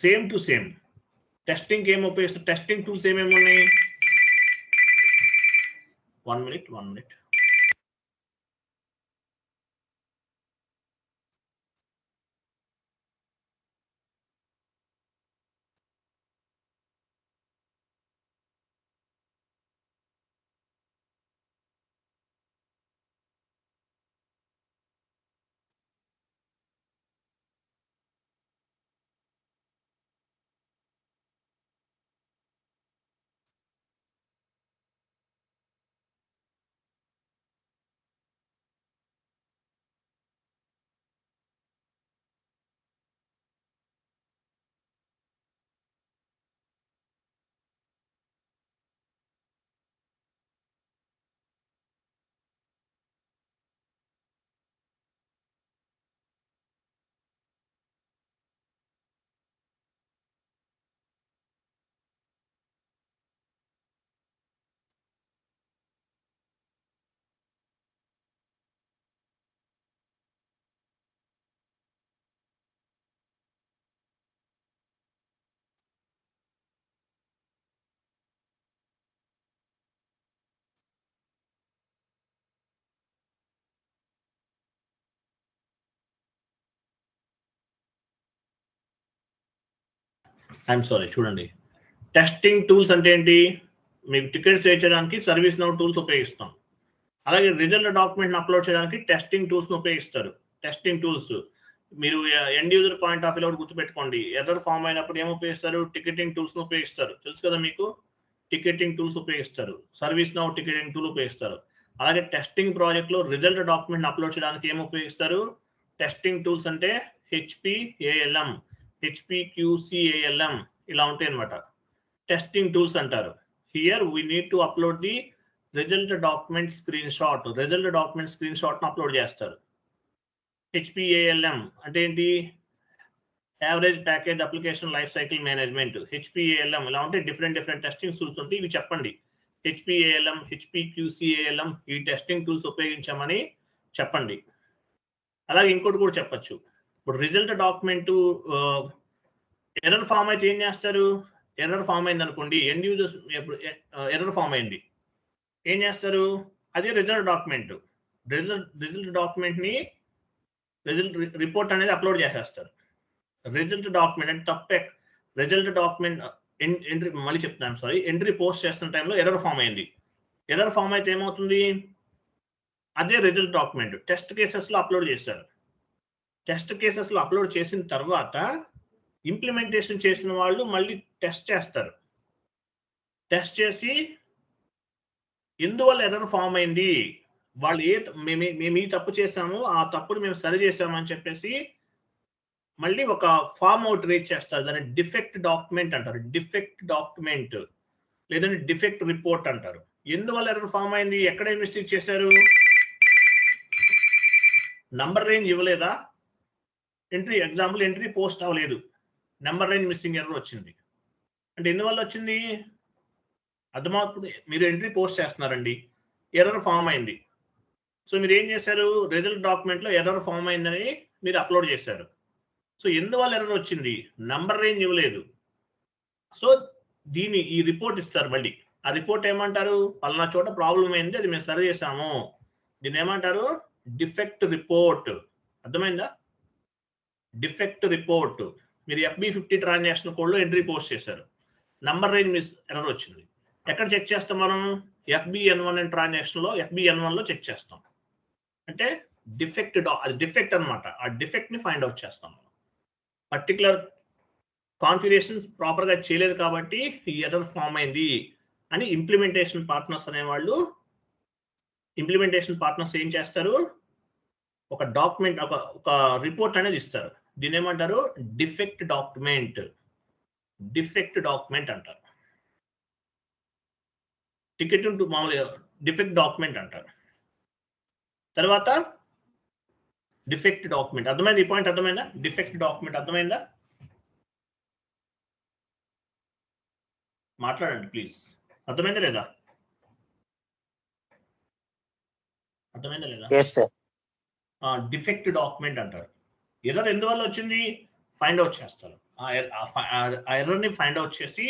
Same to same. టెస్టింగ్ ఏం ఉపయోగిస్తారు, టెస్టింగ్ టూల్స్ ఏమేమి ఉన్నాయి. 1 minute. ఐఎమ్ సారీ, చూడండి. టెస్టింగ్ టూల్స్ అంటే ఏంటి, మీకు టికెట్స్ చేయడానికి సర్వీస్ నౌ టూల్స్ ఉపయోగిస్తాం. అలాగే రిజల్ట్ డాక్యుమెంట్ అప్లోడ్ చేయడానికి టెస్టింగ్ టూల్స్ ఉపయోగిస్తారు. టెస్టింగ్ టూల్స్ మీరు end user point of view గుర్తుపెట్టుకోండి. ఎర్రర్ ఫామ్ అయినప్పుడు ఏం ఉపయోగిస్తారు, టికెటింగ్ టూల్స్ ఉపయోగిస్తారు. తెలుసు కదా మీకు, టికెటింగ్ టూల్స్ ఉపయోగిస్తారు. సర్వీస్ నౌ టికెటింగ్ టూల్ ఉపయోగిస్తారు. అలాగే టెస్టింగ్ ప్రాజెక్ట్ లో రిజల్ట్ డాక్యుమెంట్ అప్లోడ్ చేయడానికి ఏం ఉపయోగిస్తారు, టెస్టింగ్ టూల్స్ అంటే HPALM, HPQCALM ఇలా ఉంటాయి అనమాట. టెస్టింగ్ టూల్స్ అంటారు. Here we need to upload the result document screen shot upload చేస్తారు. HPALM అంటే ఏంటి? Average package application life cycle management. HPALM ఇలా ఉంటే డిఫరెంట్ టెస్టింగ్ టూల్స్ ఉంటాయి. ఇవి చెప్పండి. HPALM, HPQCALM ఈ టెస్టింగ్ టూల్స్ ఉపయోగించామని చెప్పండి. అలాగే ఇంకోటి కూడా చెప్పచ్చు. ఇప్పుడు రిజల్ట్ డాక్యుమెంట్ ఎర్రర్ ఫామ్ అయితే ఏం చేస్తారు? ఎర్రర్ ఫామ్ అయింది అనుకోండి, ఎండ్ యూజర్స్ ఎర్రర్ ఫామ్ అయింది, ఏం చేస్తారు? అదే రిజల్ట్ డాక్యుమెంట్ ని రిజల్ట్ రిపోర్ట్ అనేది అప్లోడ్ చేసేస్తారు. రిజల్ట్ డాక్యుమెంట్ అంటే తప్పే. రిజల్ట్ డాక్యుమెంట్ ఎంట్రీ మళ్ళీ చెప్తున్నాను, సారీ, ఎంట్రీ పోస్ట్ చేస్తున్న టైంలో ఎర్రర్ ఫామ్ అయింది. ఎర్రర్ ఫామ్ అయితే ఏమవుతుంది? అదే రిజల్ట్ డాక్యుమెంట్ టెస్ట్ కేసెస్లో అప్లోడ్ చేశారు. టెస్ట్ కేసెస్లో అప్లోడ్ చేసిన తర్వాత ఇంప్లిమెంటేషన్ చేసిన వాళ్ళు మళ్ళీ టెస్ట్ చేస్తారు. టెస్ట్ చేసి ఎందువల్ల ఎర్రర్ ఫామ్ అయింది, వాళ్ళు మేము ఈ తప్పు చేసాము, ఆ తప్పును మేము సరి చేసాము అని చెప్పేసి మళ్ళీ ఒక ఫామ్ అవుట్ రేట్ చేస్తారు. దాన్ని డిఫెక్ట్ డాక్యుమెంట్ అంటారు. డిఫెక్ట్ డాక్యుమెంట్ లేదంటే డిఫెక్ట్ రిపోర్ట్ అంటారు. ఎందువల్ల ఎర్రర్ ఫామ్ అయింది? ఎక్కడ మిస్టేక్ చేశారు? నంబర్ రేంజ్ ఇవ్వలేదా? ఎంట్రీ పోస్ట్ అవ్వలేదు, నెంబర్ రేంజ్ మిస్సింగ్ ఎర్రర్ వచ్చింది. అంటే ఎందువల్ల వచ్చింది? అర్థమవుతుంది. మీరు ఎంట్రీ పోస్ట్ చేస్తున్నారండి, ఎర్రర్ ఫామ్ అయింది. సో మీరు ఏం చేశారు? రిజల్ట్ డాక్యుమెంట్లో ఎర్రర్ ఫామ్ అయిందని మీరు అప్లోడ్ చేశారు. సో ఎందువల్ల ఎర్రర్ వచ్చింది? నంబర్ రేంజ్ ఇవ్వలేదు. సో ఈ రిపోర్ట్ ఇస్తారు. మళ్ళీ ఆ రిపోర్ట్ ఏమంటారు? పలానా చోట ప్రాబ్లం అయింది, అది మేము సరి చేసాము. దీన్ని ఏమంటారు? Defect report. అర్థమైందా? Defect report. మీరు FB50 ట్రాన్సాక్షన్ కోడ్లో ఎంట్రీ పోస్ట్ చేశారు, నంబర్ రేంజ్ ఎర్రర్ వచ్చింది. ఎక్కడ చెక్ చేస్తాం మనం? FBN1 ట్రాన్సాక్షన్లో FBN1లో చెక్ చేస్తాం. అంటే అది డిఫెక్ట్ అనమాట. ఆ డిఫెక్ట్ ని ఫైండ్ అవుట్ చేస్తాం. పర్టికులర్ కాన్ఫిగరేషన్ ప్రాపర్ గా చేయలేదు కాబట్టి ఈ ఎర్రర్ ఫామ్ అయింది అని ఇంప్లిమెంటేషన్ పార్ట్నర్స్ ఏం చేస్తారు? ఒక డాక్యుమెంట్, ఒక రిపోర్ట్ అనేది ఇస్తారు. దీని ఏమంటారు? డిఫెక్ట్ డాక్యుమెంట్ అంటారు. టికెట్ మామూలుగా డిఫెక్ట్ డాక్యుమెంట్ అంటారు. తర్వాత డిఫెక్ట్ డాక్యుమెంట్. అర్థమైంది? ఈ పాయింట్ అర్థమైందా? డిఫెక్ట్ డాక్యుమెంట్ అర్థమైందా? మాట్లాడండి ప్లీజ్. అర్థమైందా లేదా? డిఫెక్ట్ డాక్యుమెంట్ అంటారు. ఎర్రర్ ఎందువల్ల వచ్చింది? ఫైండ్ అవుట్ చేస్తారు. ఆ ఎర్రర్ ని ఫైండ్ అవుట్ చేసి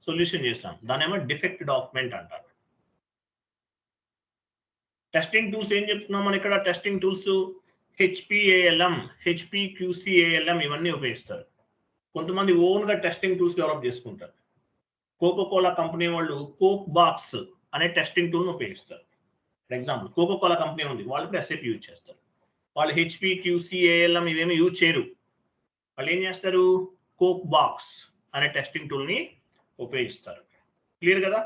సొల్యూషన్ చేస్తాం. దాని ఏమో డిఫెక్ట్ డాక్యుమెంట్ అంటారు. టెస్టింగ్ టూల్స్ ఏం చెప్తున్నాం మనం ఇక్కడ? టెస్టింగ్ టూల్స్ HPALM, HPQCALM ఇవన్నీ ఉపయోగిస్తారు. కొంతమంది ఓన్ గా టెస్టింగ్ టూల్స్ డెవలప్ చేసుకుంటారు. కోకోకోలా కంపెనీ వాళ్ళు కోక్ బాక్స్ అనే టెస్టింగ్ టూల్ ఉపయోగిస్తారు. ఫర్ ఎగ్జాంపుల్ కోకోకోలా కంపెనీ ఉంది, వాళ్ళు కూడా SAP యూజ్ చేస్తారు. వాళ్ళు HPQCALM ఇవేమి యూజ్ చేయరు. వాళ్ళు ఏం చేస్తారు? కోక్ బాక్స్ అనే టెస్టింగ్ టూల్ ని ఉపయోగిస్తారు. క్లియర్ కదా?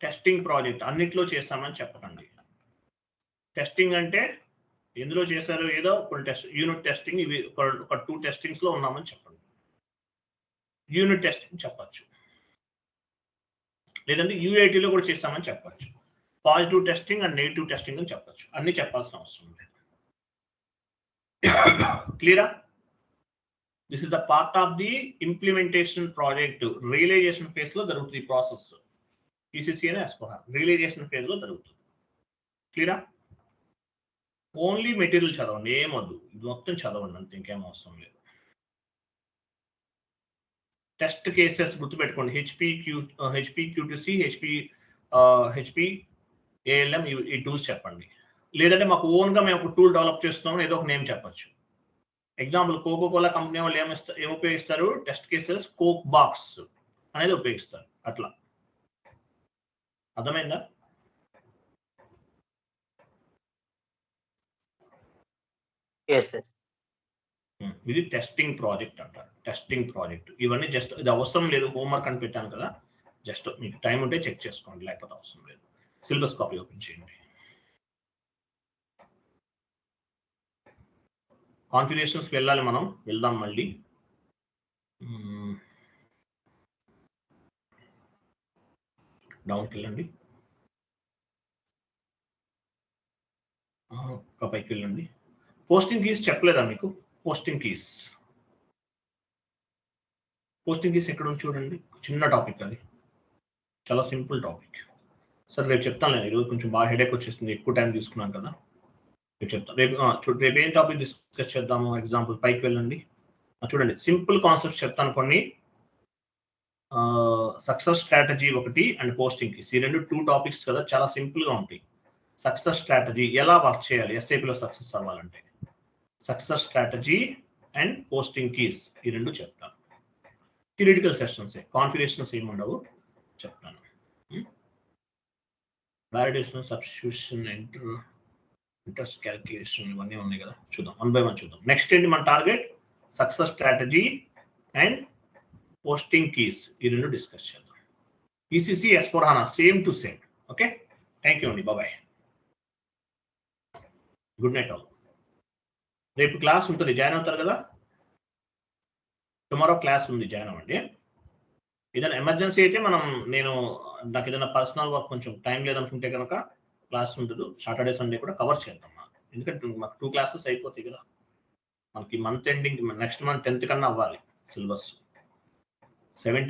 టెస్టింగ్ ప్రాజెక్ట్ అన్నిట్లో చేస్తామని చెప్పకండి. టెస్టింగ్ అంటే ఎందులో చేశారు? ఏదో కొన్ని యూనిట్ టెస్టింగ్, ఇవి ఒక 2 టెస్టింగ్స్ లో ఉన్నామని చెప్పండి. యూనిట్ టెస్టింగ్ చెప్పచ్చు, లేదంటే UAT లో కూడా చేస్తామని చెప్పచ్చు. Positive testing and negative testing అని చెప్పచ్చు. అన్ని చెప్పాల్సిన అవసరం లేదు. క్లియరా? This is the part of the implementation project. Realization phase లో జరుగుతుంది ఈ ప్రాసెస్. PCC అని వేసుకోవాలి. రియలైజేషన్ ఫేజ్ లో జరుగుతుంది. క్లియరా? ఓన్లీ మెటీరియల్ చదవండి, ఏమొద్దు, ఇది మొత్తం చదవండి అంతే, ఇంకేం అవసరం లేదు. టెస్ట్ కేసెస్ గుర్తుపెట్టుకోండి. HPQTC, HPALM ఈ టూల్స్ చెప్పండి. లేదంటే మాకు ఓన్ గా మేము ఒక టూల్ డెవలప్ చేస్తున్నాం, ఏదో ఒక నేమ్ చెప్పచ్చు. ఎగ్జాంపుల్ కోకోకోలా కంపెనీ వాళ్ళు ఏం ఉపయోగిస్తారు? టెస్ట్ కేసెస్ కోక్ బాక్స్ అనేది ఉపయోగిస్తారు. అట్లా అర్థమైందా? ఇది టెస్టింగ్ ప్రాజెక్ట్ అంటారు. టెస్టింగ్ ప్రాజెక్ట్ ఇవన్నీ జస్ట్ ఇది అవసరం లేదు, హోంవర్క్ అని పెట్టాను కదా, జస్ట్ మీకు టైం ఉంటే చెక్ చేసుకోండి, లేకపోతే అవసరం లేదు. సిలబస్ కాపీ ఓపెన్ చేయండి. కాన్ఫిగరేషన్స్కి వెళ్ళాలి మనం, వెళ్దాం మళ్ళీ. డౌన్కి వెళ్ళండి. పైకి వెళ్ళండి. పోస్టింగ్ కీస్ చెప్పలేదా మీకు? పోస్టింగ్ కీస్ ఎక్కడ ఉంది చూడండి. చిన్న టాపిక్ అది, చాలా సింపుల్ టాపిక్. సరే రేపు చెప్తాను. నేను ఈరోజు కొంచెం బాగా హెడేక్ వచ్చేసింది, ఎక్కువ టైం తీసుకున్నాను కదా. రేపు చెప్తాను. రేపు ఏం టాపిక్ డిస్కస్ చేద్దాము? ఎగ్జాంపుల్ పైకి వెళ్ళండి. చూడండి, సింపుల్ కాన్సెప్ట్స్ చెప్తాను కొన్ని. సక్సెస్ స్ట్రాటజీ ఒకటి అండ్ పోస్టింగ్ కీస్, ఈ రెండు 2 టాపిక్స్ కదా, చాలా సింపుల్ గా ఉంటాయి. సక్సెస్ స్ట్రాటజీ ఎలా వర్క్ చేయాలి ఎస్ఐపిలో సక్సెస్ అవ్వాలంటే, success strategy and posting keys ఈ రెండు చెప్తాను. థియరిటికల్ సెషన్స్, కాన్ఫిగరేషన్స్ ఏమి ఉండవు, చెప్తాను. వాలిడేషన్, సబ్స్టిట్యూషన్, ఇంట్రెస్ట్ క్యాలిక్యులేషన్ ఇవన్నీ ఉన్నాయి కదా, చూద్దాం 1 by 1 చూద్దాం. నెక్స్ట్ ఏంటి మన target? Success strategy and posting keys ఈ రెండు డిస్కస్ చేద్దాం. ECC S/4HANA same to same. Okay, thank you అండి, బాయ్. Good night all. రేపు క్లాస్ ఉంటుంది, జాయిన్ అవుతారు కదా. టుమారో క్లాస్ ఉంది, జాయిన్ అవ్వండి. ఏదైనా ఎమర్జెన్సీ అయితే నాకు ఏదైనా పర్సనల్ వర్క్ కొంచెం టైం లేదనుకుంటే కనుక క్లాస్ ఉంటుంది. సాటర్డే సండే కూడా కవర్ చేద్దాం, ఎందుకంటే మాకు 2 క్లాసెస్ అయిపోతాయి కదా. మనకి month ending next month 10th కన్నా అవ్వాలి సిలబస్. 70